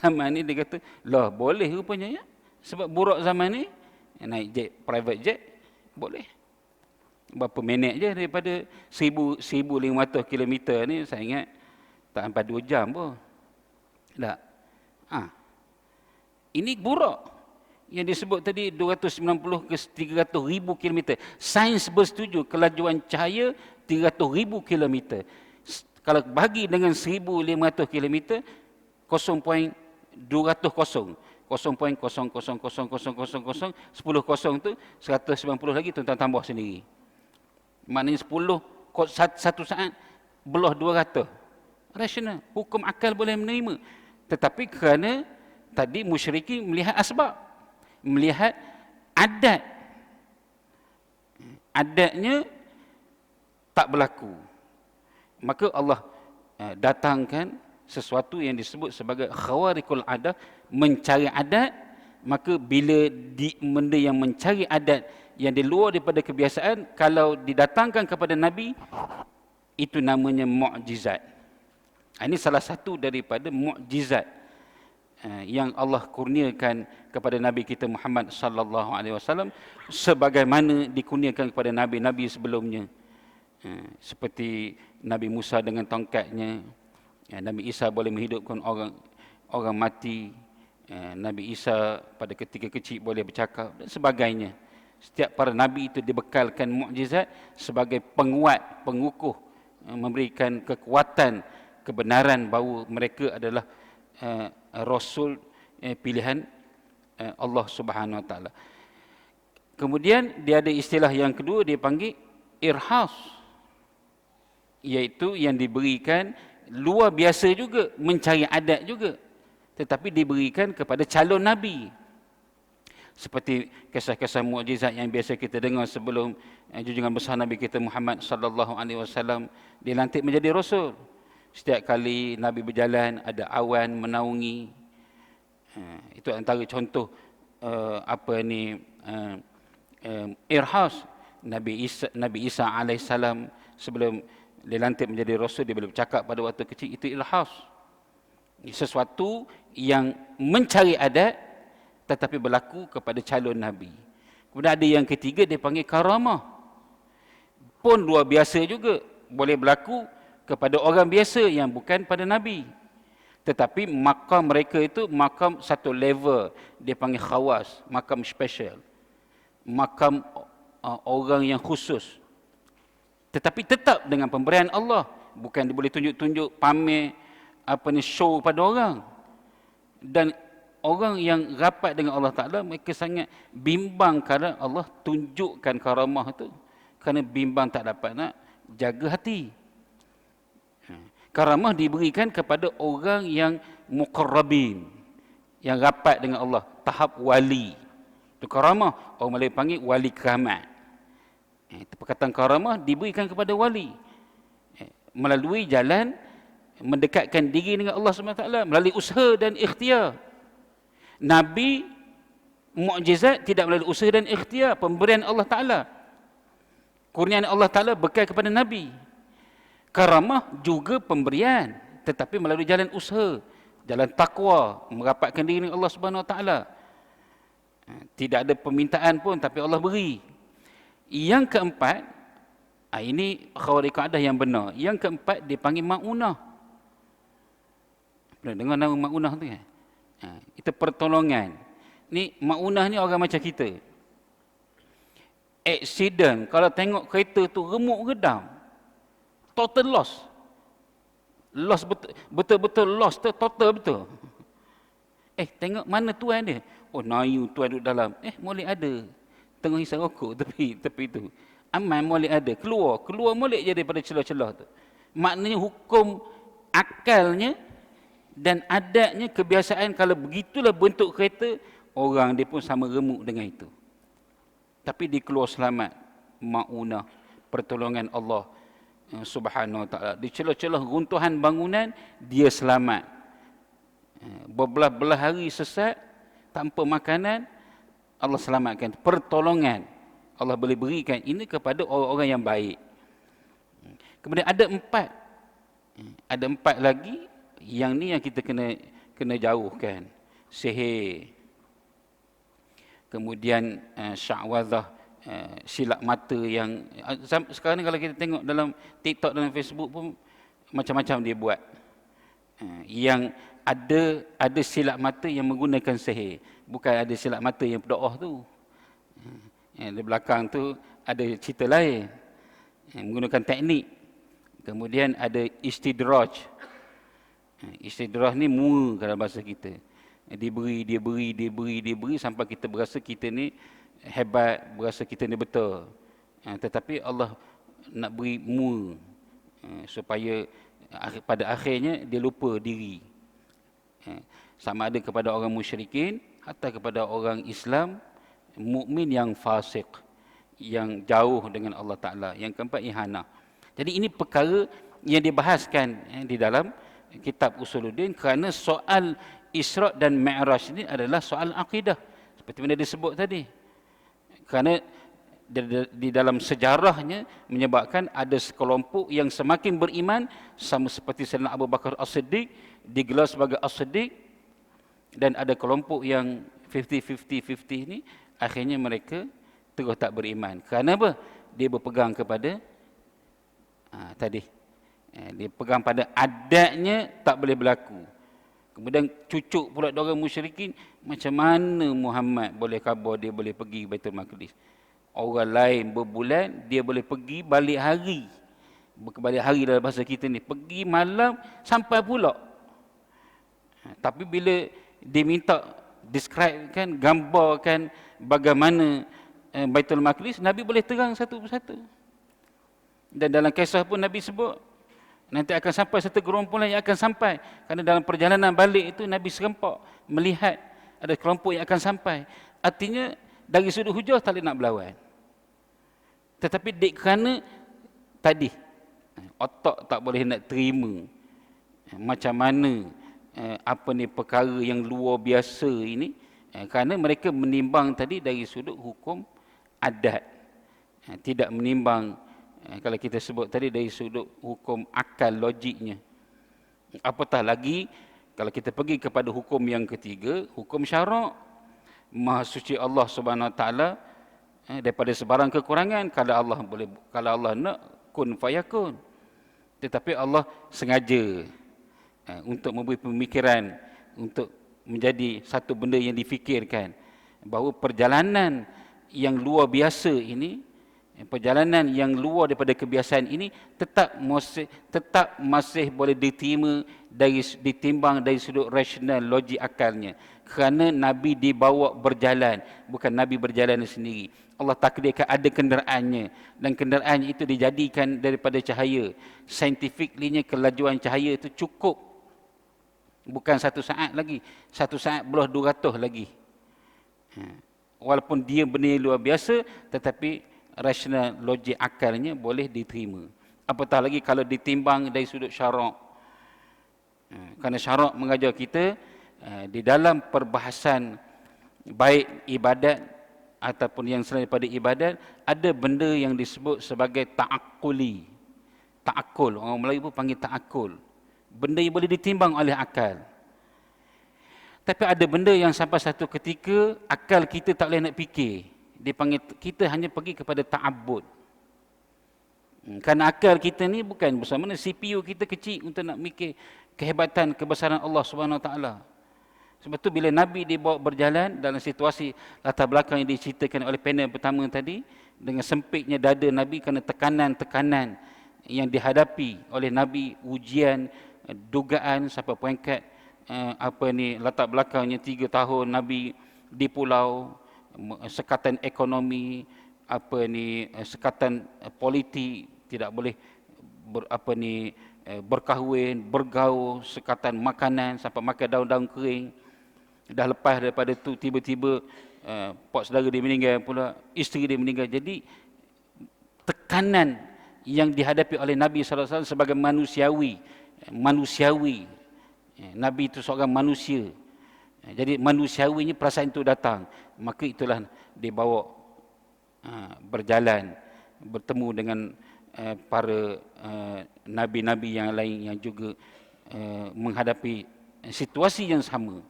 zaman ni, dia kata, lah boleh rupanya ya. Sebab Buraq zaman ni naik jet, private jet, boleh. Berapa minit je daripada 1,500 km ni, saya ingat tak sampai 2 jam pun. Tak. Ini Buraq yang disebut tadi 290 ke 300,000 km. Sains bersetuju kelajuan cahaya 300,000 km. Kalau bagi dengan 1,500 km, 0.200, 0.0000000, 10 kosong tu 190 lagi, tuan-tuan tambah sendiri. Maknanya 1 saat belah 200. rasional, hukum akal boleh menerima. Tetapi kerana tadi musyrikin melihat asbab, melihat adat, adatnya tak berlaku, maka Allah datangkan sesuatu yang disebut sebagai khawariqul adah, mencari adat. Maka bila benda yang mencari adat yang di luar daripada kebiasaan, kalau didatangkan kepada Nabi, itu namanya mukjizat. Ini salah satu daripada mukjizat yang Allah kurniakan kepada Nabi kita Muhammad sallallahu alaihi wasallam, sebagaimana dikurniakan kepada nabi-nabi sebelumnya. Seperti Nabi Musa dengan tongkatnya, Nabi Isa boleh menghidupkan orang mati, Nabi Isa pada ketika kecil boleh bercakap dan sebagainya. Setiap para nabi itu dibekalkan mukjizat sebagai penguat, pengukuh, memberikan kekuatan kebenaran bahawa mereka adalah rasul pilihan Allah Subhanahu Wa Taala. Kemudian dia ada istilah yang kedua, dia panggil irhas, iaitu yang diberikan luar biasa juga, mencari adat juga, tetapi diberikan kepada calon Nabi. Seperti kisah-kisah mukjizat yang biasa kita dengar sebelum junjungan besar Nabi kita Muhammad sallallahu alaihi wasallam dilantik menjadi rasul. Setiap kali Nabi berjalan ada awan menaungi. Itu antara contoh irhas. Nabi Isa alaihissalam sebelum dilantik menjadi rasul, dia boleh bercakap pada waktu kecil, itu irhas. Sesuatu yang mencari adat tetapi berlaku kepada calon Nabi. Kemudian ada yang ketiga, dia panggil karamah. Pun luar biasa juga, boleh berlaku kepada orang biasa yang bukan pada Nabi. Tetapi makam mereka itu makam satu level, dia panggil khawas, makam special, makam orang yang khusus. Tetapi tetap dengan pemberian Allah, bukan dia boleh tunjuk-tunjuk, pamer, show pada orang. Dan orang yang rapat dengan Allah Ta'ala, mereka sangat bimbang kerana Allah tunjukkan karamah itu, kerana bimbang tak dapat nak jaga hati. Karamah diberikan kepada orang yang muqarrabin, yang rapat dengan Allah, tahap wali. Itu karamah, orang Melayu panggil wali keramat. Itu perkataan karamah diberikan kepada wali melalui jalan mendekatkan diri dengan Allah SWT, melalui usaha dan ikhtiar. Nabi, mukjizat tidak melalui usaha dan ikhtiar, pemberian Allah Ta'ala. Kurniaan Allah Ta'ala bekal kepada Nabi. Karamah juga pemberian, tetapi melalui jalan usaha, jalan takwa, merapatkan diri dengan Allah Subhanahu Wa Ta'ala. Tidak ada permintaan pun, tapi Allah beri. Yang keempat, ini khawariqul adah yang benar. Yang keempat, dipanggil ma'unah. Pernah dengar nama ma'unah tu kan? Itu pertolongan. Ni ma'unah ni orang macam kita. Accident, kalau tengok kereta tu remuk redam, total loss. Loss betul-betul loss, total betul. Tengok mana tuan dia? Oh, nayu tuan duduk dalam. Molek ada. Tengah hisap rokok tepi itu. Aman molek ada. Keluar molek je daripada celah-celah tu. Maknanya hukum akalnya dan adatnya, kebiasaan, kalau begitulah bentuk kereta, orang dia pun sama remuk dengan itu. Tapi dia keluar selamat. Ma'unah, pertolongan Allah Subhanahu Wa Ta'ala. Di celah-celah runtuhan bangunan, dia selamat. Berbelah-belah hari sesat, tanpa makanan, Allah selamatkan. Pertolongan Allah boleh berikan ini kepada orang-orang yang baik. Kemudian ada empat lagi. Yang ni yang kita kena jauhkan. Sihir, kemudian sya'wazah, silap mata yang sekarang ni kalau kita tengok dalam TikTok dan Facebook pun macam-macam dia buat. Yang ada silap mata yang menggunakan sihir, bukan ada silap mata yang berdoa tu. Di belakang tu ada cerita lain, menggunakan teknik. Kemudian ada istidraj. Istidraj ni mua dalam bahasa kita. Dia beri sampai kita berasa kita ni hebat, berasa kita ni betul. Tetapi Allah nak beri mua supaya pada akhirnya dia lupa diri. Sama ada kepada orang musyrikin atau kepada orang Islam mukmin yang fasik, yang jauh dengan Allah Taala. Yang keempat, ihanah. Jadi ini perkara yang dibahaskan di dalam kitab Usuluddin, kerana soal Isra' dan Mi'raj ini adalah soal akidah seperti mana disebut tadi. Kerana di dalam sejarahnya menyebabkan ada sekelompok yang semakin beriman, sama seperti Sayyidina Abu Bakar As-Siddiq digelar sebagai As-Siddiq, dan ada kelompok yang 50-50 ini akhirnya mereka terus tak beriman. Kerana apa? Dia berpegang kepada dia pegang pada adatnya tak boleh berlaku. Kemudian cucuk pula orang musyrikin, macam mana Muhammad boleh khabar dia boleh pergi Baitul Maqdis? Orang lain berbulan, dia boleh pergi balik hari. Balik hari dalam bahasa kita ni, pergi malam sampai pula. Tapi bila dia minta describekan, gambarkan bagaimana Baitul Maqdis, Nabi boleh terang satu persatu. Dan dalam kisah pun Nabi sebut, nanti akan sampai satu gerombolan yang akan sampai. Kerana dalam perjalanan balik itu Nabi serempak melihat ada kelompok yang akan sampai. Artinya dari sudut hujah tak boleh nak berlawan. Tetapi kerana tadi otak tak boleh nak terima macam mana apa ni perkara yang luar biasa ini, kerana mereka menimbang tadi dari sudut hukum adat, tidak menimbang kalau kita sebut tadi dari sudut hukum akal logiknya. Apatah lagi kalau kita pergi kepada hukum yang ketiga, hukum syarak. Maha suci Allah Subhanahu Wa Taala daripada sebarang kekurangan. Kalau Allah nak, kun fayakun. Tetapi Allah sengaja untuk memberi pemikiran, untuk menjadi satu benda yang difikirkan, bahawa perjalanan yang luar biasa ini, perjalanan yang luar daripada kebiasaan ini tetap masih boleh ditimbang dari sudut rasional, logik akalnya. Kerana Nabi dibawa berjalan, bukan Nabi berjalan sendiri. Allah takdirkan ada kenderaannya, dan kenderaannya itu dijadikan daripada cahaya. Scientifically-nya kelajuan cahaya itu cukup, bukan 1 saat lagi, 1 saat belah 200 lagi. Walaupun dia benda yang luar biasa, tetapi rasional logik akalnya boleh diterima. Apatah lagi kalau ditimbang dari sudut syarak. Kerana syarak mengajar kita di dalam perbahasan baik ibadat ataupun yang selain daripada ibadat, ada benda yang disebut sebagai ta'akuli. Ta'akul, orang Melayu pun panggil ta'akul. Benda yang boleh ditimbang oleh akal. Tapi ada benda yang sampai satu ketika akal kita tak boleh nak fikir. Dia panggil, kita hanya pergi kepada ta'abbud. Kerana akal kita ni bukan bersama mana CPU kita kecil untuk nak mikir kehebatan, kebesaran Allah Subhanahu Wa Taala. Sebab tu bila Nabi dibawa berjalan dalam situasi latar belakang yang diceritakan oleh panel pertama tadi, dengan sempitnya dada Nabi kerana tekanan-tekanan yang dihadapi oleh Nabi, ujian, dugaan sampai peringkat latar belakangnya 3 tahun Nabi di pulau, sekatan ekonomi, sekatan politik, tidak boleh berkahwin, bergaul, sekatan makanan sampai makan daun-daun kering. Dah lepas daripada tu tiba-tiba pak saudara dia meninggal pula, isteri dia meninggal. Jadi tekanan yang dihadapi oleh Nabi SAW sebagai manusiawi. Nabi itu seorang manusia. Jadi manusiawinya perasaan itu datang. Maka itulah dibawa berjalan, bertemu dengan para nabi-nabi yang lain yang juga menghadapi situasi yang sama.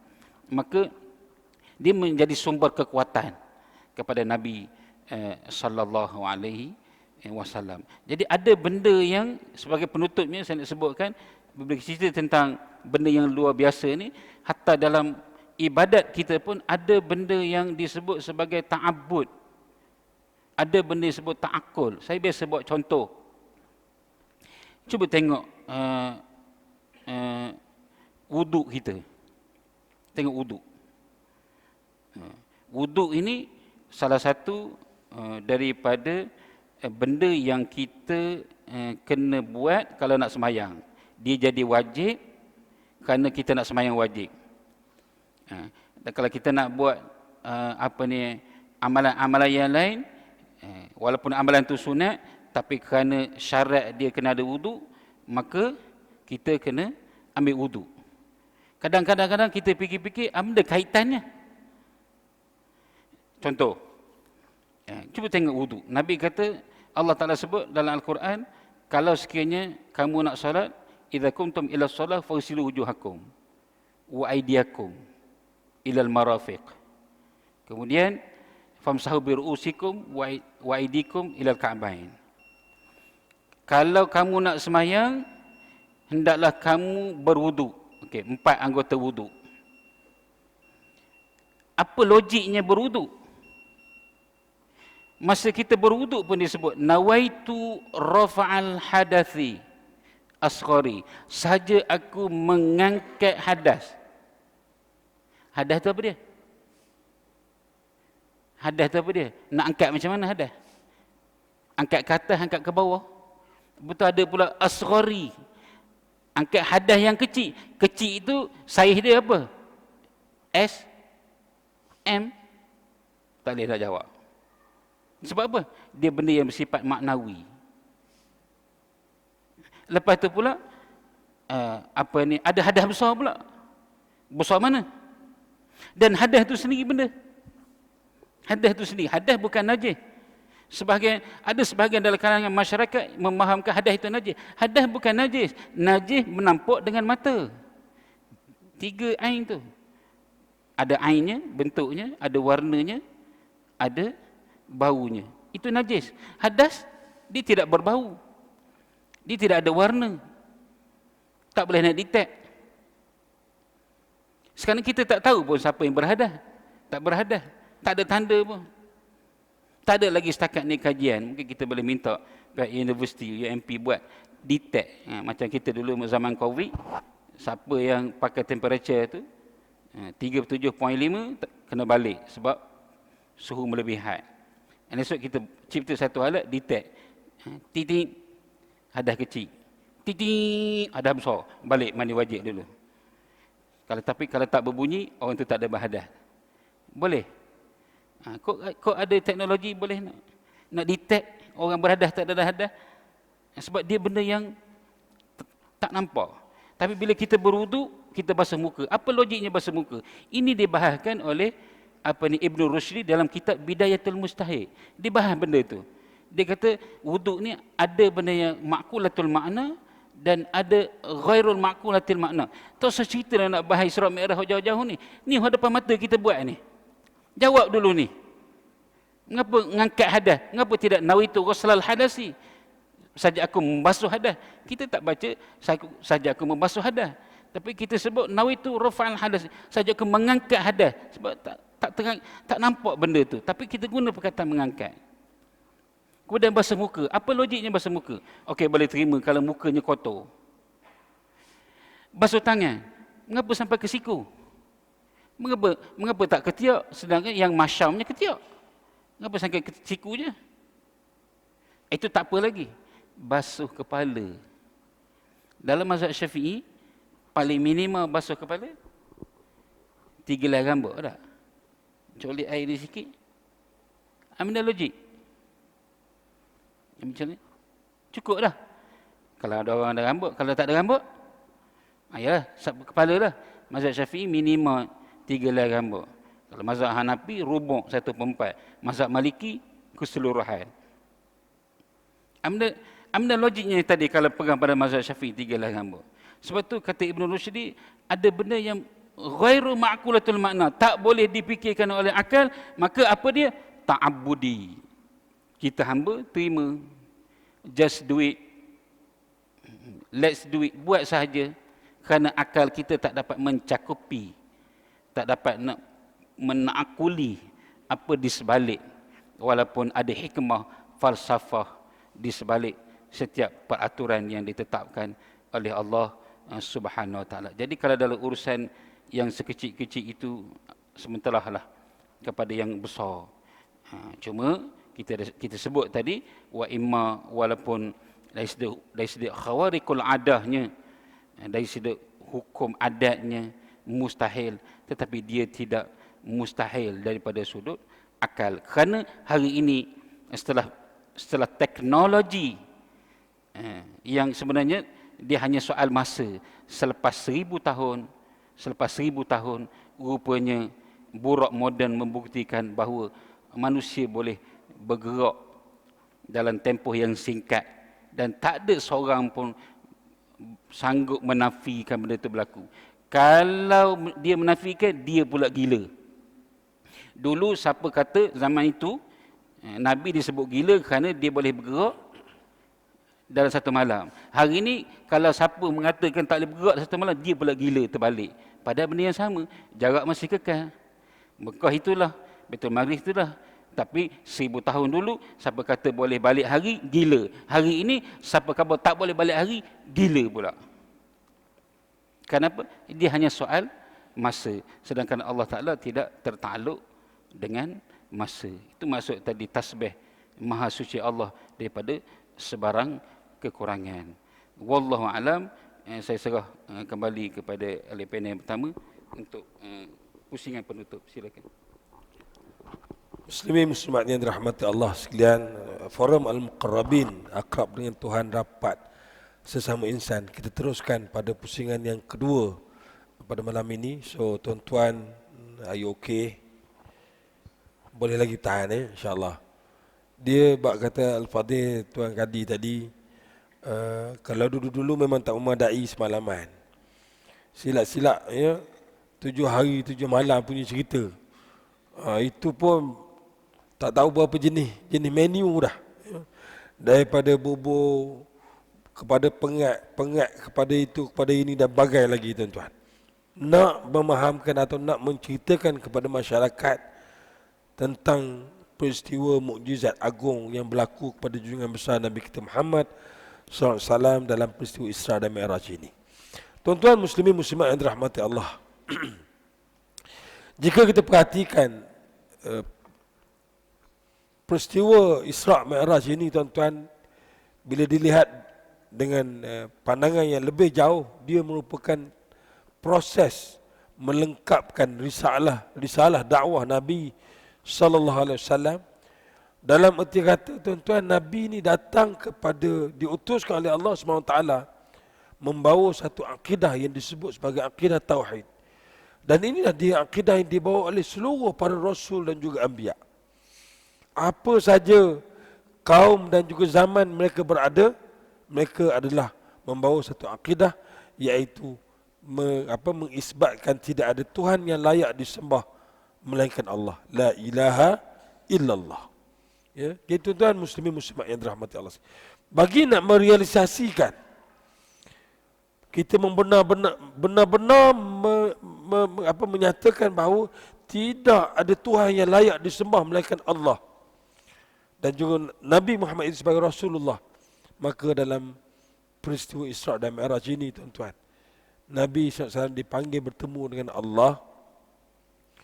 Maka dia menjadi sumber kekuatan kepada Nabi sallallahu alaihi wasallam. Jadi ada benda yang sebagai penutupnya saya nak sebutkan, bila cerita tentang benda yang luar biasa ni, hatta dalam ibadat kita pun ada benda yang disebut sebagai ta'abbud. Ada benda disebut ta'akul. Saya biasa buat contoh. Cuba tengok wuduk kita. Tengok wuduk. Wuduk ini salah satu daripada benda yang kita kena buat kalau nak sembahyang. Dia jadi wajib kerana kita nak sembahyang wajib. Dan kalau kita nak buat amalan-amalan yang lain, walaupun amalan tu sunat, tapi kerana syarat dia kena ada wudu, maka kita kena ambil wudu. Kadang-kadang kita fikir-fikir ada kaitannya. Contoh, cuba tengok wudu. Nabi kata, Allah Ta'ala sebut dalam Al-Quran, kalau sekiranya kamu nak solat, idza kuntum ila solat fagsilu wujuhakum wa aydiyakum ilal marafiq. Kemudian famsahu bi ru'usikum wa aydikum ilal ka'bain. Kalau kamu nak semayang, hendaklah kamu berwudu. Okey, 4 anggota wudu. Apa logiknya berwudu? Masa kita berwuduk pun disebut nawaitu rafa'al hadathi asghari. Saja aku mengangkat hadas. Hadas tu apa dia? Hadas tu apa dia? Nak angkat macam mana hadas? Angkat ke atas, angkat ke bawah. Betul ada pula asghari. Angkat hadas yang kecil. Kecil itu saiz dia apa? S, M. Tak boleh nak jawab. Sebab apa? Dia benda yang bersifat maknawi. Lepas tu pula ada hadas besar pula. Besar mana? Dan hadas tu sendiri benda. Hadas tu sendiri. Hadas bukan najis. Ada sebahagian dalam kalangan masyarakat memahamkan hadas itu najis. Hadas bukan najis. Najis menampak dengan mata. 3 ain tu. Ada ainnya, bentuknya, ada warnanya, ada baunya. Itu najis. Hadas, dia tidak berbau. Dia tidak ada warna. Tak boleh nak detect. Sekarang kita tak tahu pun siapa yang berhadas. Tak berhadas. Tak ada tanda pun. Tak ada lagi setakat ni kajian. Mungkin kita boleh minta pihak universiti, UMP buat detect. Macam kita dulu zaman COVID, siapa yang pakai temperature tu 37.5 kena balik sebab suhu melebihan. Dan esok kita cipta satu alat detect. Titik hadas kecil. Titik hadas besar. Balik mandi wajib dulu. Tapi kalau tak berbunyi, orang tu tak ada berhadas. Boleh. Kok ada teknologi boleh nak detect orang berhadas tak ada hadas. Sebab dia benda yang tak nampak. Tapi bila kita berwudu, kita basuh muka. Apa logiknya basuh muka? Ini dibahaskan oleh Ibn Rushdi dalam kitab Bidayatul Mustahid. Dia bahas benda itu. Dia kata wuduk ni ada benda yang ma'kulatul makna dan ada ghairul ma'kulatil makna. Tak usah cerita nak bahas Isra Mi'raj jauh-jauh ni. Ni hadapan mata kita buat ni. Jawab dulu ni. Mengapa ngangkat hadas? Mengapa tidak nawaitu ghuslal hadasi? Saja aku membasuh hadas. Kita tak baca saja aku membasuh hadas. Tapi kita sebut nawaitu rafa'al hadas. Saja aku mengangkat hadas. Sebab tak nampak benda tu. Tapi kita guna perkataan mengangkat. Kemudian basuh muka. Apa logiknya basuh muka? Okey, boleh terima kalau mukanya kotor. Basuh tangan. Mengapa sampai ke siku? Mengapa tak ketiak? Sedangkan yang masyamnya ketiak. Mengapa sampai ke siku je? Itu tak apa lagi. Basuh kepala. Dalam mazhab Syafi'i, paling minimal basuh kepala 3 helai rambut tak? Colik air dia sikit. Ambil logik. Macam ni. Cukup dah. Kalau ada orang ada rambut, kalau tak ada rambut, ayalah, kepala dah. Mazhab Syafi'i minimal 3 helai rambut. Kalau mazhab Hanafi, rubuk 1/4. Mazhab Maliki, keseluruhan. Ambil logiknya tadi kalau pegang pada mazhab Syafi'i 3 helai rambut. Sebab tu kata Ibn Rushdi, ada benda yang ghairu ma'kulatul makna, tak boleh dipikirkan oleh akal, maka apa dia? Ta'abbudi. Kita hamba terima. Just do it. Let's do it. Buat sahaja. Kerana akal kita tak dapat mencakupi, tak dapat nak menakuli apa di sebalik, walaupun ada hikmah, falsafah di sebalik setiap peraturan yang ditetapkan oleh Allah Subhanahu Wa Taala. Jadi kalau dalam urusan yang sekecil-kecil itu, sementaralah kepada yang besar. Cuma kita sebut tadi wa imma, walaupun dari segi khawariqul adahnya dari sudut hukum adatnya mustahil, tetapi dia tidak mustahil daripada sudut akal. Kerana hari ini setelah teknologi yang sebenarnya dia hanya soal masa. Selepas 1000 tahun, rupanya burak moden membuktikan bahawa manusia boleh bergerak dalam tempoh yang singkat dan tak ada seorang pun sanggup menafikan benda itu berlaku. Kalau dia menafikan, dia pula gila. Dulu siapa kata zaman itu Nabi disebut gila kerana dia boleh bergerak dalam satu malam. Hari ini kalau siapa mengatakan tak boleh bergerak dalam satu malam, dia pula gila terbalik. Padahal benda yang sama, jarak masih kekal. Mekah itulah, Baitul Maqdis itulah. Tapi 1000 tahun dulu, siapa kata boleh balik hari, gila. Hari ini, siapa kata tak boleh balik hari, gila pula. Kenapa? Dia hanya soal masa. Sedangkan Allah Ta'ala tidak tertakluk dengan masa. Itu maksud tadi tasbih Maha Suci Allah daripada sebarang kekurangan. Wallahu alam. Saya serah kembali kepada ahli panel yang pertama untuk pusingan penutup. Silakan. Muslimin muslimat yang dirahmati Allah sekalian, Forum Al-Muqarrabin, akrab dengan Tuhan, rapat sesama insan. Kita teruskan pada pusingan yang kedua pada malam ini. So tuan-tuan, are you okay? Boleh lagi tahan insya-Allah. Dia bak kata Al-Fadhil Tuan Kadi tadi, kalau dulu-dulu memang tak memadai semalaman. Silap-silap 7 hari 7 malam punya cerita. Itu pun tak tahu berapa jenis menu dah. Daripada bubur kepada pengat kepada itu, kepada ini dan bagai lagi tuan-tuan. Nak memahamkan atau nak menceritakan kepada masyarakat tentang peristiwa mukjizat agung yang berlaku kepada junjungan besar Nabi kita Muhammad SAW dalam peristiwa Isra dan Mi'raj ini. Tuan-tuan muslimin muslimat yang dirahmati Allah. Jika kita perhatikan peristiwa Isra Mi'raj ini tuan-tuan, bila dilihat dengan pandangan yang lebih jauh, dia merupakan proses melengkapkan risalah dakwah Nabi sallallahu alaihi wasallam. Dalam erti kata tuan-tuan, Nabi ini datang diutuskan oleh Allah SWT membawa satu akidah yang disebut sebagai akidah tauhid. Dan inilah dia akidah yang dibawa oleh seluruh para rasul dan juga anbiya. Apa saja kaum dan juga zaman mereka berada, mereka adalah membawa satu akidah, iaitu mengisbatkan tidak ada Tuhan yang layak disembah melainkan Allah. La ilaha illallah. Ya, jadi tuan-tuan muslimin muslimat yang dirahmati Allah. Bagi nak merealisasikan, kita benar-benar menyatakan bahawa tidak ada Tuhan yang layak disembah melainkan Allah dan juga Nabi Muhammad itu sebagai Rasulullah. Maka dalam peristiwa Isra dan Mi'raj ini tuan-tuan, Nabi SAW dipanggil bertemu dengan Allah,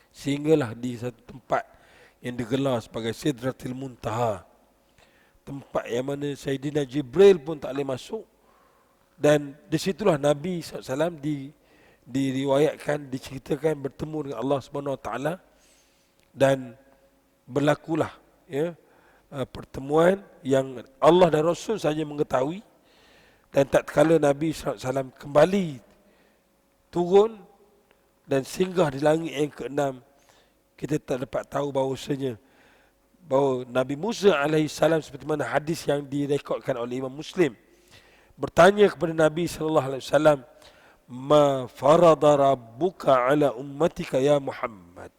sehinggalah di satu tempat yang digelar sebagai Sidratil Muntaha, tempat yang mana Sayyidina Jibril pun tak boleh masuk. Dan disitulah Nabi SAW diriwayatkan, diceritakan bertemu dengan Allah SWT, dan berlakulah pertemuan yang Allah dan Rasul saja mengetahui. Dan tak kala Nabi SAW kembali turun dan singgah di langit yang ke-6, kita tak dapat tahu bahawasanya bahawa Nabi Musa AS, seperti mana hadis yang direkodkan oleh Imam Muslim, bertanya kepada Nabi SAW, ma farada rabbuka ala ummatika ya Muhammad,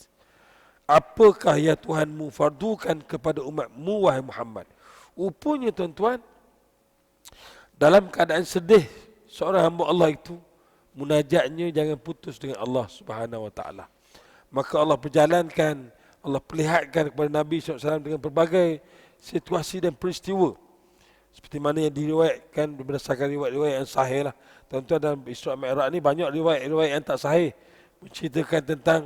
apakah ya Tuhanmu fardukan kepada umatmu wahai Muhammad. Rupanya tuan-tuan, dalam keadaan sedih, seorang hamba Allah itu munajatnya jangan putus dengan Allah Subhanahu Wa Taala. Maka Allah perjalankan, Allah perlihatkan kepada Nabi SAW dengan berbagai situasi dan peristiwa, seperti mana yang diriwayatkan berdasarkan riwayat-riwayat yang sahih lah. Tuan-tuan, dalam Isra Mi'raj ni banyak riwayat-riwayat yang tak sahih menceritakan tentang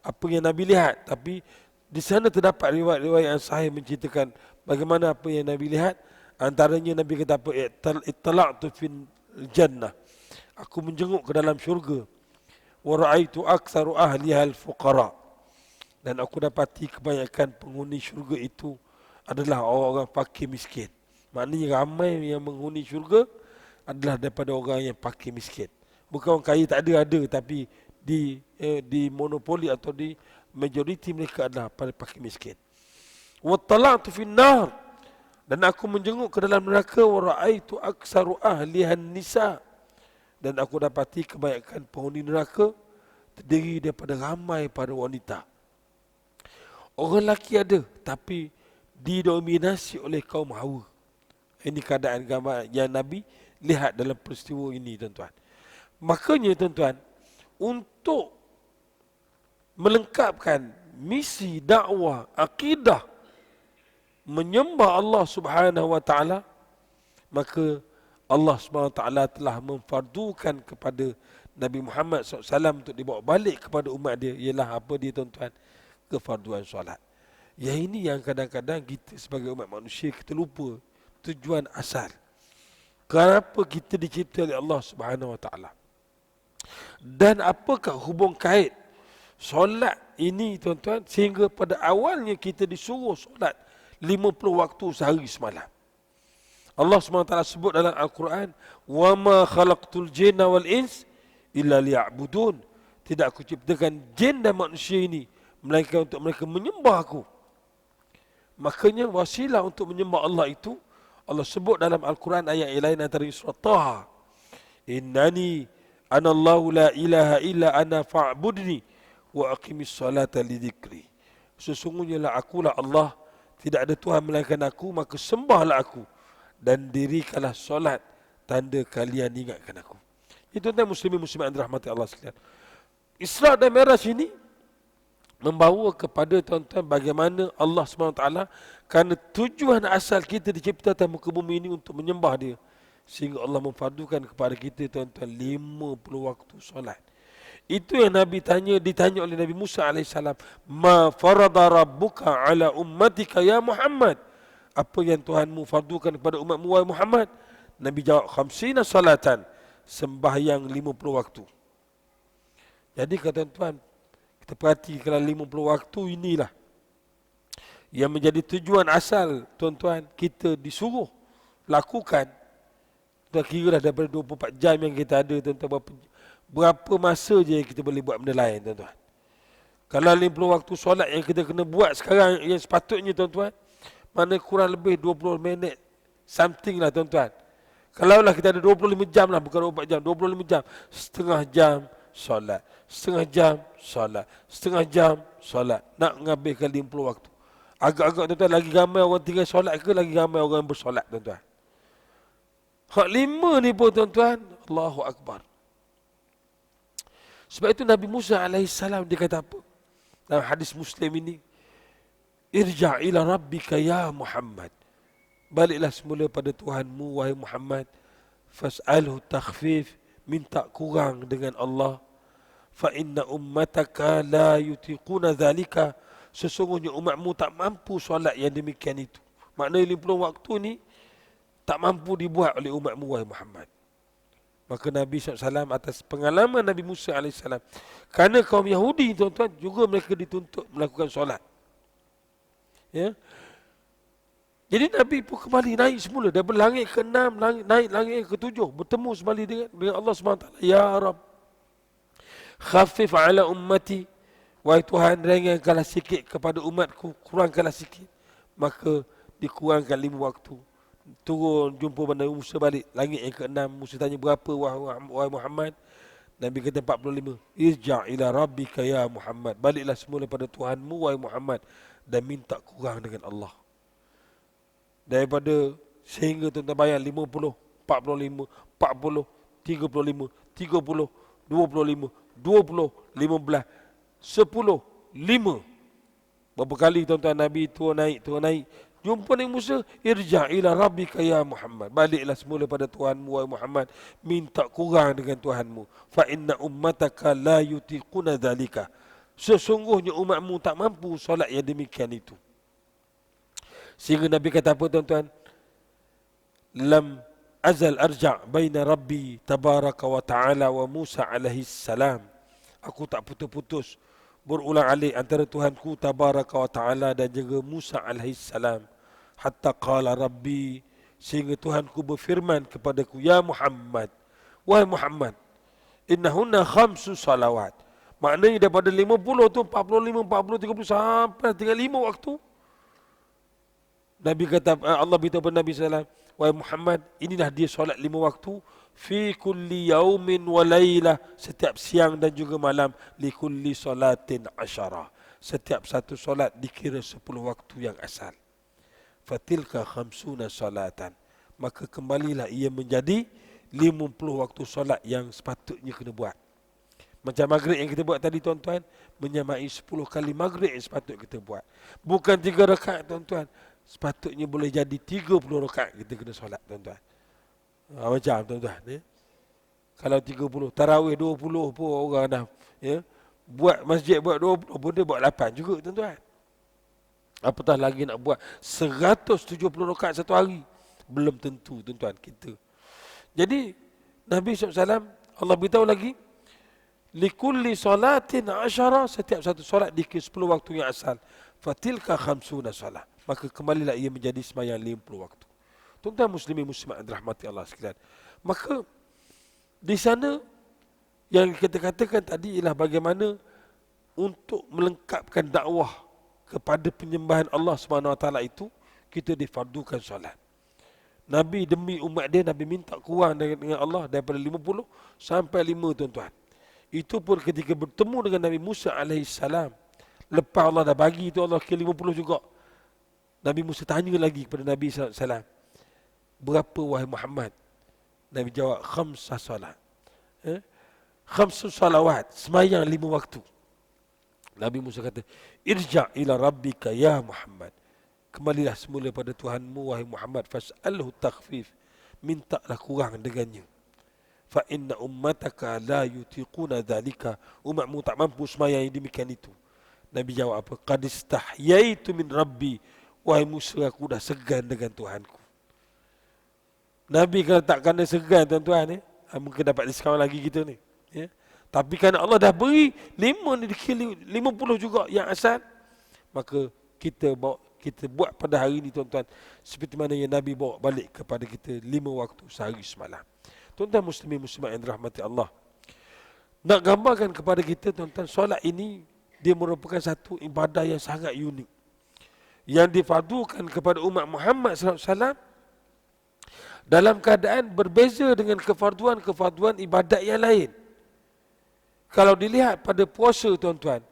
apa yang Nabi lihat. Tapi di sana terdapat riwayat-riwayat yang sahih menceritakan bagaimana apa yang Nabi lihat. Antaranya Nabi kata apa? Ittala'tu fil jannah. Aku menjenguk ke dalam syurga. Wa ra'aitu aktsaru ahliha al-fuqara. Dan aku dapati kebanyakan penghuni syurga itu adalah orang-orang fakir miskin. Maknanya ramai yang menghuni syurga adalah daripada orang yang fakir miskin. Bukan orang kaya tak ada, tapi di monopoli atau di majoriti mereka adalah pada fakir miskin. Wa tala'tu fin nar. Dan aku menjenguk ke dalam neraka. Wa ra'aitu aktsaru ahliha nisa. Dan aku dapati kebanyakan penghuni neraka terdiri daripada ramai pada wanita. Orang lelaki ada, tapi didominasi oleh kaum hawa. Ini keadaan gambar yang Nabi lihat dalam peristiwa ini, tuan-tuan. Makanya, tuan-tuan, untuk melengkapkan misi dakwah, akidah, menyembah Allah Subhanahu wa taala, maka Allah Subhanahu wa taala telah memfardukan kepada Nabi Muhammad SAW untuk dibawa balik kepada umat dia. Ialah apa dia, tuan-tuan? Kefarduan solat. Yang ini yang kadang-kadang kita sebagai umat manusia kita lupa tujuan asal. Kenapa kita dicipta oleh Allah Subhanahu wa taala? Dan apakah hubung kait solat ini, tuan-tuan, sehingga pada awalnya kita disuruh solat 50 waktu sehari semalam. Allah SWT sebut dalam Al-Quran, وَمَا خَلَقْتُ الْجِنَّ وَالْإِنسِ إِلَّا لِيَعْبُدُونَ. Tidak aku ciptakan jin dan manusia ini melainkan untuk mereka menyembah aku. Makanya wasilah untuk menyembah Allah itu Allah sebut dalam Al-Quran ayat yang lain antara surah Taha. Innani anallahu la ilaha illa ana fa'budni wa aqimis salata li dzikri. Sesungguhnya lah akulah Allah, tidak ada Tuhan melainkan aku, maka sembahlah aku dan dirikanlah solat tanda kalian ingatkan aku. Itu tentang muslimin-muslimat dirahmati Allah sekalian. Isra dan Mi'raj ini membawa kepada, tuan-tuan, bagaimana Allah SWT, kerana tujuan asal kita diciptakan muka bumi ini untuk menyembah dia, sehingga Allah memfardukan kepada kita, tuan-tuan, 50 waktu solat. Itu yang ditanya oleh Nabi Musa AS, Ma farada rabbuka ala ummatika ya Muhammad. Apa yang Tuhanmu fardukan kepada umatmu, wahai Muhammad? Nabi jawab, 50 salatan, sembahyang 50 waktu. Jadi, tuan-tuan, kita perhati kalau 50 waktu inilah yang menjadi tujuan asal, tuan-tuan, kita disuruh lakukan. Kita kira dah daripada 24 jam yang kita ada, tuan-tuan, berapa masa je yang kita boleh buat benda lain, tuan-tuan. Kalau 50 waktu solat yang kita kena buat sekarang yang sepatutnya, tuan-tuan, mana kurang lebih 20 minit something lah, tuan-tuan. Kalau lah kita ada 25 jam lah, bukan 24 jam, 25 jam, setengah jam solat, setengah jam solat, setengah jam solat, nak menghabiskan 50 waktu. Agak-agak, tuan-tuan, lagi ramai orang tinggal solat ke lagi ramai orang bersolat, tuan-tuan? Hak 5 ni pun, tuan-tuan, Allahu Akbar. Sebab itu Nabi Musa AS dia kata apa? Dalam hadis Muslim ini, Irja' ila rabbika ya Muhammad. Baliklah semula pada Tuhanmu, wahai Muhammad. Fas'alhu takhfif, minta kurang dengan Allah. Fa inna ummataka la yutiquna dhalika. Sesungguhnya umatmu tak mampu solat yang demikian itu. Maknanya 50 waktu ni tak mampu dibuat oleh umatmu, wahai Muhammad. Maka Nabi SAW atas pengalaman Nabi Musa AS, kerana kaum Yahudi, tuan-tuan, juga mereka dituntut melakukan solat. Ya. Jadi Nabi pun kembali naik semula daripada langit ke-6, naik langit ke-7, bertemu kembali dengan Allah SWT. Ya Rab, khafif ala ummati, wahai Tuhan, ringankanlah sikit kepada umatku, kurangkanlah sikit. Maka dikurangkan 5 waktu. Turun jumpa Nabi Musa balik langit yang ke-6. Musa tanya, berapa wahai Muhammad? Nabi kata 45. Irja' ila rabbika ya Muhammad. Baliklah semula pada Tuhanmu, wahai Muhammad, dan minta kurang dengan Allah. Daripada sehingga tuan-tuan bayang 50, 45, 40, 35, 30, 25, 20, 15, 10, 5. Berapa kali, tuan-tuan, Nabi turun naik. Jumpa Nabi Musa, irja' ila rabbika ya Muhammad. Baliklah semula pada Tuhanmu, wahai Muhammad, minta kurang dengan Tuhanmu. Fa inna ummataka la yutiquna dhalika. Sesungguhnya umatmu tak mampu solat yang demikian itu. Sehingga Nabi kata apa, tuan-tuan? Lam azal arja' baina Rabbi tabaraka wa ta'ala wa Musa alaihi salam. Aku tak putus-putus berulang-alik antara Tuhanku tabaraka wa ta'ala dan juga Musa alaihi salam. Hatta qala Rabbi, sehingga Tuhanku berfirman kepadaku, ya Muhammad, wahai Muhammad, innahunna khamsu salawat. Maknanya daripada 50 tu 45, 40, 30 sampai tinggal 5 waktu. Nabi kata, Allah beritahu kepada Nabi SAW, wahai Muhammad, inilah dia solat 5 waktu. Fi kulli yaumin wa laylah, setiap siang dan juga malam. Li kulli salatin asyara, setiap satu solat dikira 10 waktu yang asal. Fatilka khamsuna salatan, maka kembalilah ia menjadi 50 waktu solat yang sepatutnya kena buat. Macam maghrib yang kita buat tadi tuan-tuan, menyamai 10 kali maghrib yang sepatutnya kita buat. Bukan 3 rakaat tuan-tuan, sepatutnya boleh jadi 30 rakaat kita kena solat tuan-tuan. Macam tuan-tuan, kalau 30, tarawih 20 pun orang dah, buat masjid buat 20 pun dia buat 8 juga tuan-tuan. Apatah lagi nak buat 170 rakaat satu hari, belum tentu tuan-tuan kita. Jadi Nabi SAW, Allah beritahu lagi, likulli salatin asyara, setiap satu solat dikira 10 waktu yang asal. Fatilka khamsuna salat, maka kembalilah ia menjadi sembahyang 50 waktu. Tuan-tuan muslimin muslimat dirahmati Allah sekalian. Maka di sana yang kita katakan tadi ialah bagaimana untuk melengkapkan dakwah kepada penyembahan Allah SWT itu, kita difardukan solat. Nabi demi umat dia, Nabi minta kurang dengan Allah daripada 50 sampai 5 tuan-tuan. Itu pun ketika bertemu dengan Nabi Musa AS. Lepas Allah dah bagi itu, Allah kira 50 juga. Nabi Musa tanya lagi kepada Nabi SAW, berapa wahai Muhammad? Nabi jawab, khamsah salat. Khamsu salawat, semayang 5 waktu. Nabi Musa kata, irja' ila rabbika ya Muhammad. Kembalilah semula pada Tuhanmu wahai Muhammad. Fas'alhu takhfif, mintalah kurang dengannya. Fa inna ummataka la yutiquna dhalika, umatmu tak mampu semayang yang demikian itu. Nabi jawab apa? Qad istahyaitu min rabbi, wahai Musa, aku dah segan dengan Tuhanku. Nabi kalau tak kena segan tuan-tuan, mungkin dapat diskaun lagi kita ni. Tapi kerana Allah dah beri 50 juga yang asal, maka kita buat pada hari ini tuan-tuan, seperti mana yang Nabi bawa balik kepada kita 5 waktu sehari semalam. Tuan-tuan muslimin muslimat yang dirahmati Allah, nak gambarkan kepada kita tuan-tuan, solat ini dia merupakan satu ibadah yang sangat unik, yang difardukan kepada umat Muhammad SAW dalam keadaan berbeza dengan kefarduan ibadat yang lain. Kalau dilihat pada puasa tuan-tuan,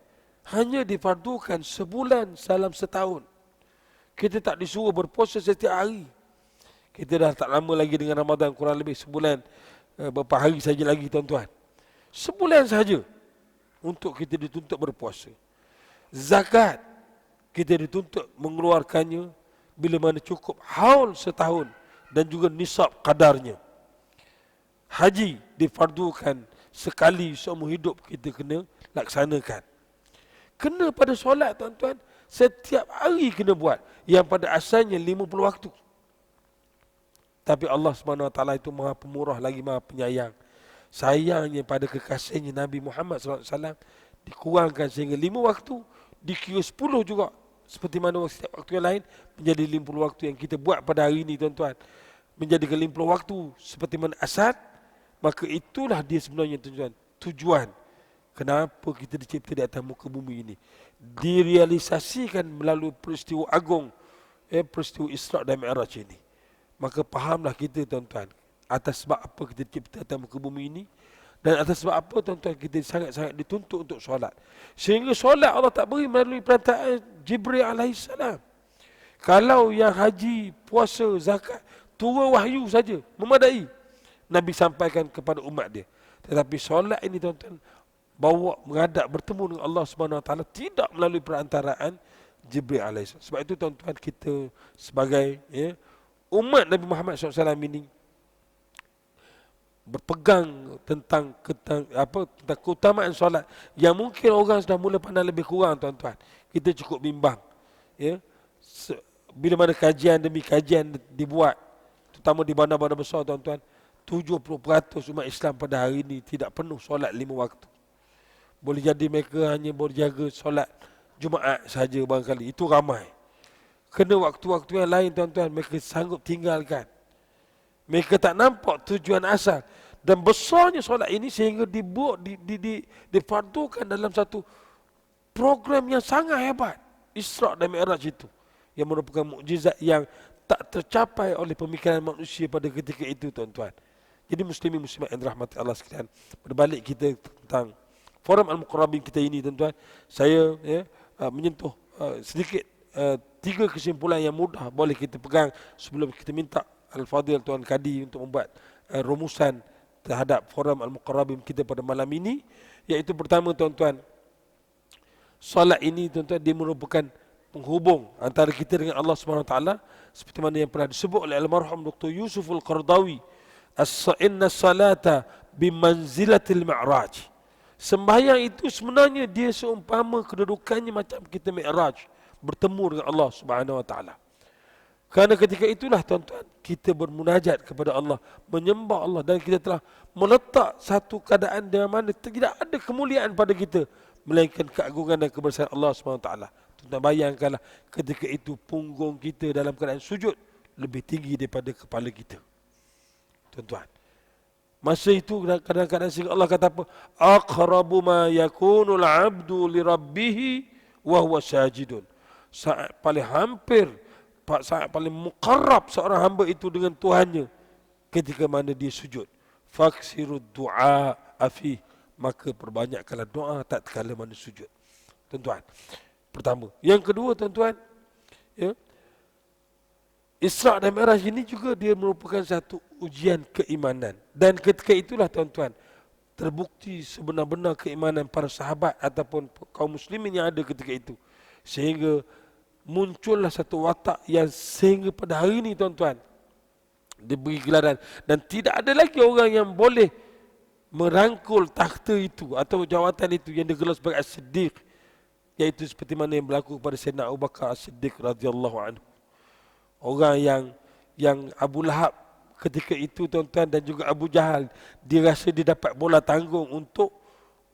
hanya difardukan sebulan dalam setahun. Kita tak disuruh berpuasa setiap hari. Kita dah tak lama lagi dengan Ramadan, kurang lebih sebulan, beberapa hari saja lagi tuan-tuan. Sebulan saja untuk kita dituntut berpuasa. Zakat, kita dituntut mengeluarkannya bila mana cukup haul setahun dan juga nisab kadarnya. Haji difardukan sekali seumur hidup kita kena laksanakan. Kena pada solat tuan-tuan, setiap hari kena buat, yang pada asalnya 50 waktu. Tapi Allah SWT itu maha pemurah lagi maha penyayang. Sayangnya pada kekasihnya Nabi Muhammad SAW, dikurangkan sehingga 5 waktu, dikira 10 juga. Seperti mana setiap waktu yang lain, menjadi 50 waktu yang kita buat pada hari ini tuan-tuan. Menjadikan 50 waktu seperti mana asal, maka itulah dia sebenarnya tuan-tuan, tujuan kenapa kita dicipta di atas muka bumi ini. Direalisasikan melalui peristiwa agung, peristiwa Isra' dan Mi'raj ini. Maka fahamlah kita tuan-tuan, atas sebab apa kita dicipta di atas muka bumi ini, dan atas sebab apa tuan-tuan kita sangat-sangat dituntut untuk solat. Sehingga solat Allah tak beri melalui perantaraan Jibril AS. Kalau yang haji, puasa, zakat, turun wahyu saja, memadai, Nabi sampaikan kepada umat dia. Tetapi solat ini tuan-tuan, bawa menghadap bertemu dengan Allah SWT tidak melalui perantaraan Jibril AS. Sebab itu tuan-tuan, kita sebagai umat Nabi Muhammad SAW ini berpegang tentang keutamaan solat yang mungkin orang sudah mula pandang lebih kurang tuan-tuan. Kita cukup bimbang. Bila mana kajian demi kajian dibuat, terutama di bandar-bandar besar tuan-tuan, 70% umat Islam pada hari ini tidak penuh solat 5 waktu. Boleh jadi mereka hanya berjaga solat Jumaat saja barangkali. Itu ramai. Kena waktu-waktu yang lain tuan-tuan, mereka sanggup tinggalkan. Mereka tak nampak tujuan asal. Dan besarnya solat ini sehingga difardukan dalam satu program yang sangat hebat. Isra' dan Mi'raj itu. Yang merupakan mukjizat yang tak tercapai oleh pemikiran manusia pada ketika itu tuan-tuan. Jadi muslimin muslimat yang dirahmati Allah sekalian, berbalik kita tentang forum Al-Muqarrabin kita ini tuan-tuan, saya menyentuh sedikit 3 kesimpulan yang mudah boleh kita pegang sebelum kita minta Al-Fadhil Tuan Kadi untuk membuat rumusan terhadap forum Al-Muqarrabin kita pada malam ini, iaitu pertama tuan-tuan, solat ini tuan-tuan dia merupakan penghubung antara kita dengan Allah SWT, seperti mana yang pernah disebut oleh almarhum Dr. Yusuf Al-Qardawi, inna salata bimanzilatil mi'raj. Sembahyang itu sebenarnya dia seumpama kedudukannya macam kita mi'raj, bertemu dengan Allah Subhanahu wa taala. Kerana ketika itulah tuan-tuan kita bermunajat kepada Allah, menyembah Allah, dan kita telah meletak satu keadaan di mana tidak ada kemuliaan pada kita melainkan keagungan dan kebesaran Allah Subhanahu wa taala. Tuan-tuan bayangkanlah ketika itu punggung kita dalam keadaan sujud lebih tinggi daripada kepala kita. Tuan-tuan, masa itu kadang-kadang sehingga Allah kata apa? Aqrabu ma yakunul abdu li rabbih wa huwa sajidun. Saat paling hampir, saat paling muqarrab seorang hamba itu dengan Tuhannya ketika mana dia sujud. Faksirud du'a afih, maka perbanyakkanlah doa tak kala mana sujud. Tuan-tuan, pertama. Yang kedua tuan-tuan, Isra' dan Mi'raj ini juga dia merupakan satu ujian keimanan. Dan ketika itulah tuan-tuan, terbukti sebenar-benar keimanan para sahabat ataupun kaum muslimin yang ada ketika itu. Sehingga muncullah satu watak yang sehingga pada hari ini tuan-tuan, diberi gelaran. Dan tidak ada lagi orang yang boleh merangkul takhta itu atau jawatan itu yang digelar sebagai As-Siddiq. Iaitu seperti mana yang berlaku kepada Sayyidina Abu Bakar As-Siddiq radhiyallahu anhu. Orang yang Abu Lahab ketika itu tuan-tuan dan juga Abu Jahal, dia rasa dia dapat bola tanggung untuk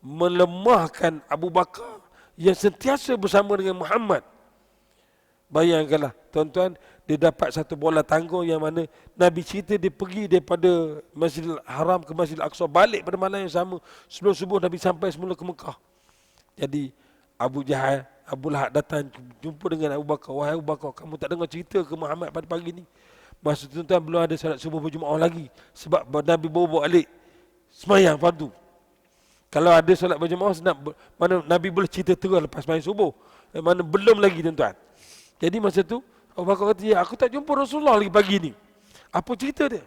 melemahkan Abu Bakar yang sentiasa bersama dengan Muhammad. Bayangkanlah tuan-tuan, dia dapat satu bola tanggung yang mana Nabi cerita dia pergi daripada Masjidil Haram ke Masjidil Aqsa, balik pada malam yang sama. Sebelum subuh Nabi sampai semula ke Mekah. Jadi Abu Jahal, Abu Lahab datang jumpa dengan Abu Bakar. Wahai Abu Bakar, kamu tak dengar cerita ke Muhammad pada pagi ni? Masa tu tuan belum ada salat subuh berjemaah lagi. Sebab Nabi bawa balik semayang fardu. Kalau ada salat berjemaah, mana Nabi boleh cerita terus lepas semayang subuh. Mana belum lagi tuan-tuan. Jadi masa tu Abu Bakar kata, ya, aku tak jumpa Rasulullah lagi pagi ni. Apa cerita dia?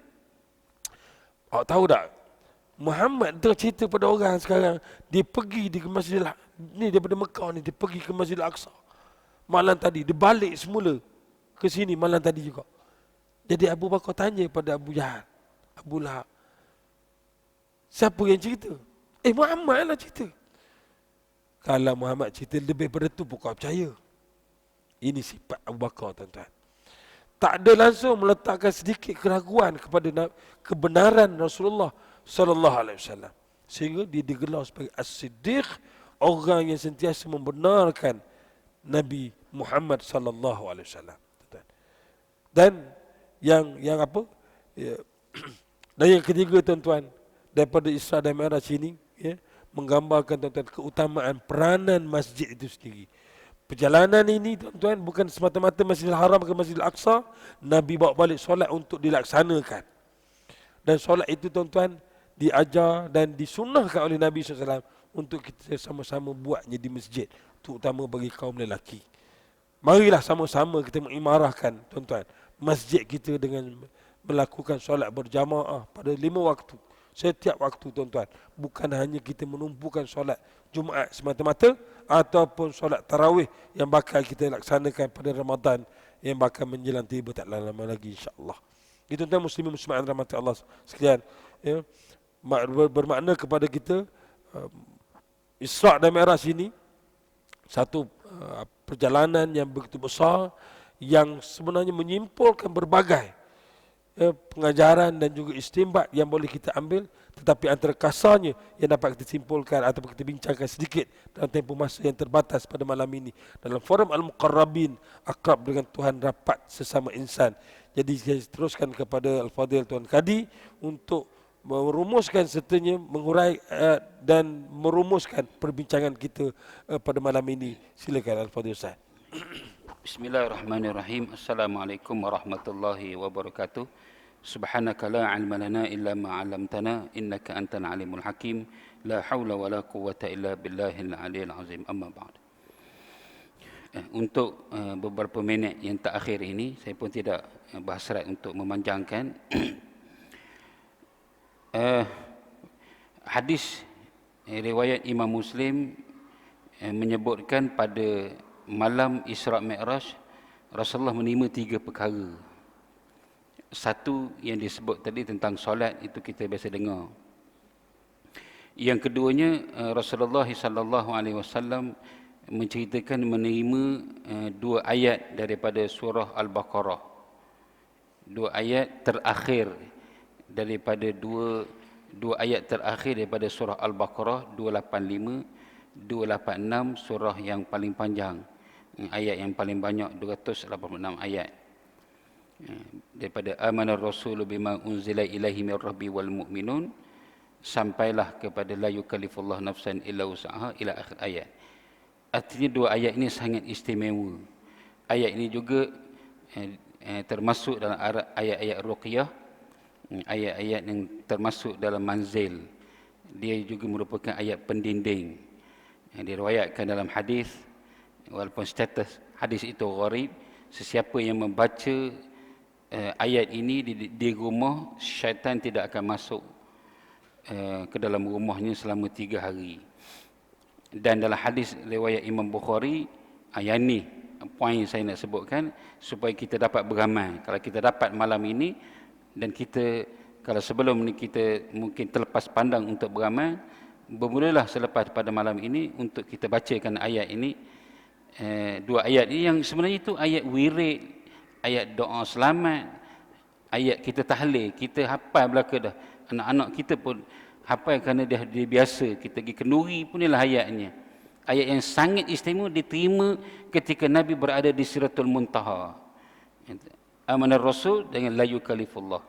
Awak tahu tak? Muhammad tengah cerita pada orang sekarang, dia pergi di Masjid ni daripada Mekah ni, dia pergi ke Masjid Al-Aqsa malam tadi, dia balik semula ke sini malam tadi juga. Jadi Abu Bakar tanya pada Abu Jahal, Abu Lahab, siapa yang cerita? Muhammad lah cerita. Kalau Muhammad cerita lebih pada tu, bukan percaya. Ini sifat Abu Bakar tuan-tuan. Tak ada langsung meletakkan sedikit keraguan kepada kebenaran Rasulullah sallallahu alaihi wasallam. Sehingga dia digelar sebagai As-Siddiq, orang yang sentiasa membenarkan Nabi Muhammad sallallahu alaihi wasallam. Dan yang apa? Dan yang ketiga tuan-tuan, daripada Isra dan Mi'raj ini, menggambarkan tuan-tuan keutamaan peranan masjid itu sendiri. Perjalanan ini tuan-tuan bukan semata-mata Masjidil Haram ke Masjidil Aqsa, Nabi bawa balik solat untuk dilaksanakan. Dan solat itu tuan-tuan diajar dan disunnahkan oleh Nabi SAW untuk kita sama-sama buatnya di masjid, terutama bagi kaum lelaki. Marilah sama-sama kita mengimarahkan tuan-tuan masjid kita dengan melakukan solat berjamaah pada 5 waktu. Setiap waktu tuan-tuan. Bukan hanya kita menumpukan solat Jumaat semata-mata ataupun solat tarawih yang bakal kita laksanakan pada Ramadan yang bakal menjelang tiba tak lama lagi insya-Allah. Itu tuan muslimin muslimat rahmat Allah sekalian, bermakna kepada kita Isra' dan Mi'raj ini satu perjalanan yang begitu besar yang sebenarnya menyimpulkan berbagai pengajaran dan juga istimbat yang boleh kita ambil, tetapi antara kasarnya yang dapat kita simpulkan atau kita bincangkan sedikit dalam tempoh masa yang terbatas pada malam ini dalam forum Al-Muqarrabin, akrab dengan Tuhan, rapat sesama insan. Jadi saya teruskan kepada Al-Fadhil Tuan Kadi untuk merumuskan sertanya mengurai dan merumuskan perbincangan kita pada malam ini. Silakan Al-Fadhil Ustaz. Bismillahirrahmanirrahim. Assalamualaikum warahmatullahi wabarakatuh. Subhanaka la ilma lana illa ma 'allamtana innaka antal alimul hakim. La haula wala quwwata illa billahil aliyil azim. Amma ba'd. Untuk beberapa minit yang terakhir ini, saya pun tidak berhasrat untuk memanjangkan. Hadis riwayat Imam Muslim menyebutkan pada malam Isra' Mi'raj Rasulullah menerima 3 perkara. Satu yang disebut tadi tentang solat, itu kita biasa dengar. Yang keduanya, Rasulullah sallallahu alaihi wasallam menceritakan menerima 2 ayat daripada surah Al-Baqarah. 2 ayat terakhir daripada 2 ayat terakhir daripada surah Al-Baqarah, 285, 286, surah yang paling panjang, ayat yang paling banyak, 286 ayat. Daripada amanar rasulu bima unzila ilaihi mir rabbi wal mu'minun sampailah kepada la yukallifullahu nafsan illa wus'aha ila akhir ayat. Artinya 2 ayat ini sangat istimewa. Ayat ini juga termasuk dalam ayat-ayat ruqyah, ayat-ayat yang termasuk dalam manzil. Dia juga merupakan ayat pendinding. Yang diriwayatkan dalam hadis, walaupun status hadis itu gharib, sesiapa yang membaca ayat ini di rumah, syaitan tidak akan masuk ke dalam rumahnya selama 3 hari. Dan dalam hadis riwayat Imam Bukhari, yang ni poin saya nak sebutkan supaya kita dapat beramal. Kalau kita dapat malam ini dan kita, kalau sebelum ni kita mungkin terlepas pandang untuk beramal, bermulalah selepas pada malam ini untuk kita bacakan ayat ini. 2 ayat ini yang sebenarnya itu ayat wirid, ayat doa selamat, ayat kita tahlil, kita hafal belaka dah. Anak-anak kita pun hafal kerana dia biasa. Kita pergi kenduri pun inilah ayatnya. Ayat yang sangat istimewa, diterima ketika Nabi berada di Siratul Muntaha. Amanar Rasul dengan la yukallifullah.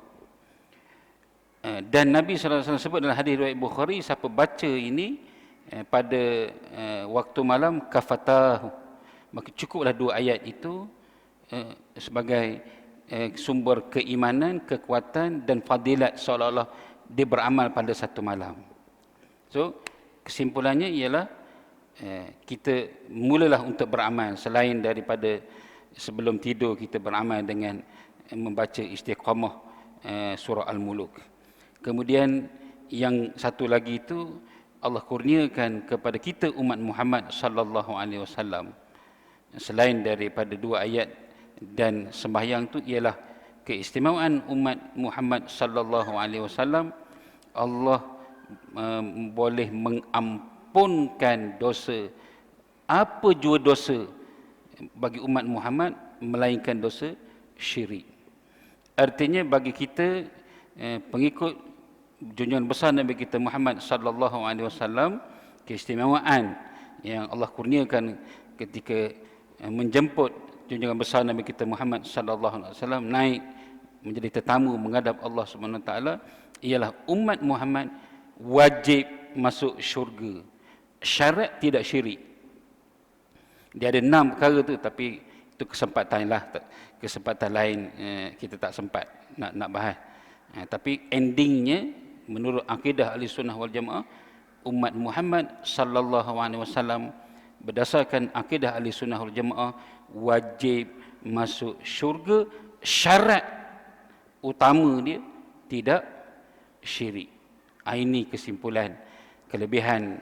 Dan Nabi SAW sebut dalam hadis riwayat Bukhari, siapa baca ini pada waktu malam kafatahu, maka cukuplah 2 ayat itu sebagai sumber keimanan, kekuatan dan fadilat, seolah-olah dia beramal pada satu malam. So kesimpulannya ialah kita mulalah untuk beramal selain daripada sebelum tidur kita beramal dengan membaca istiqamah surah Al-Muluk. Kemudian yang satu lagi itu Allah kurniakan kepada kita umat Muhammad sallallahu alaihi wasallam, selain daripada 2 ayat dan sembahyang itu, ialah keistimewaan umat Muhammad sallallahu alaihi wasallam. Allah boleh mengampunkan dosa, apa jua dosa bagi umat Muhammad melainkan dosa syirik. Artinya bagi kita pengikut junjungan besar Nabi kita Muhammad sallallahu alaihi wasallam, keistimewaan yang Allah kurniakan ketika menjemput junjungan besar Nabi kita Muhammad sallallahu alaihi wasallam naik menjadi tetamu menghadap Allah Subhanahu wa taala, ialah umat Muhammad wajib masuk syurga. Syarat tidak syirik. Dia ada 6 perkara tu, tapi itu kesempatan lain kita tak sempat nak bahas. Tapi endingnya menurut akidah Ahli Sunnah wal Jamaah, umat Muhammad sallallahu alaihi wasallam berdasarkan akidah Ahli Sunnah wal Jamaah wajib masuk syurga. Syarat utama dia tidak syirik. Ini kesimpulan kelebihan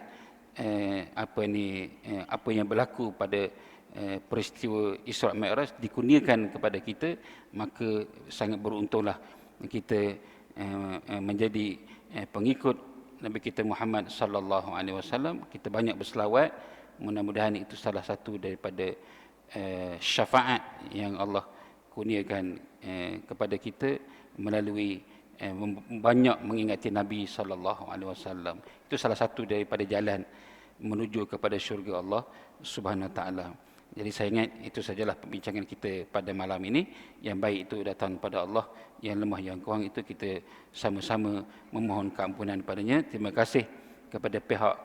apa yang berlaku pada peristiwa Isra' Mi'raj dikurniakan kepada kita, maka sangat beruntunglah kita menjadi pengikut Nabi kita Muhammad sallallahu alaihi wasallam. Kita banyak berselawat, mudah-mudahan itu salah satu daripada syafaat yang Allah kurniakan kepada kita melalui banyak mengingati Nabi sallallahu alaihi wasallam. Itu salah satu daripada jalan menuju kepada syurga Allah Subhanahu wa taala. Jadi saya ingat itu sajalah perbincangan kita pada malam ini. Yang baik itu datang pada Allah, yang lemah yang kurang itu kita sama-sama memohon keampunan padanya. Terima kasih kepada pihak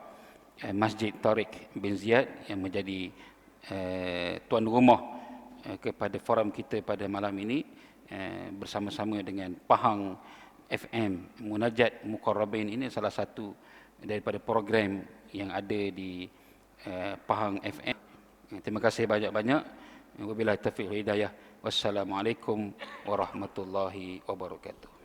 Masjid Tariq bin Ziyad yang menjadi tuan rumah kepada forum kita pada malam ini, bersama-sama dengan Pahang FM. Munajat Muqarrabin ini salah satu daripada program yang ada di Pahang FM. Terima kasih banyak-banyak. Wabillahi taufiq wal hidayah. Wassalamualaikum warahmatullahi wabarakatuh.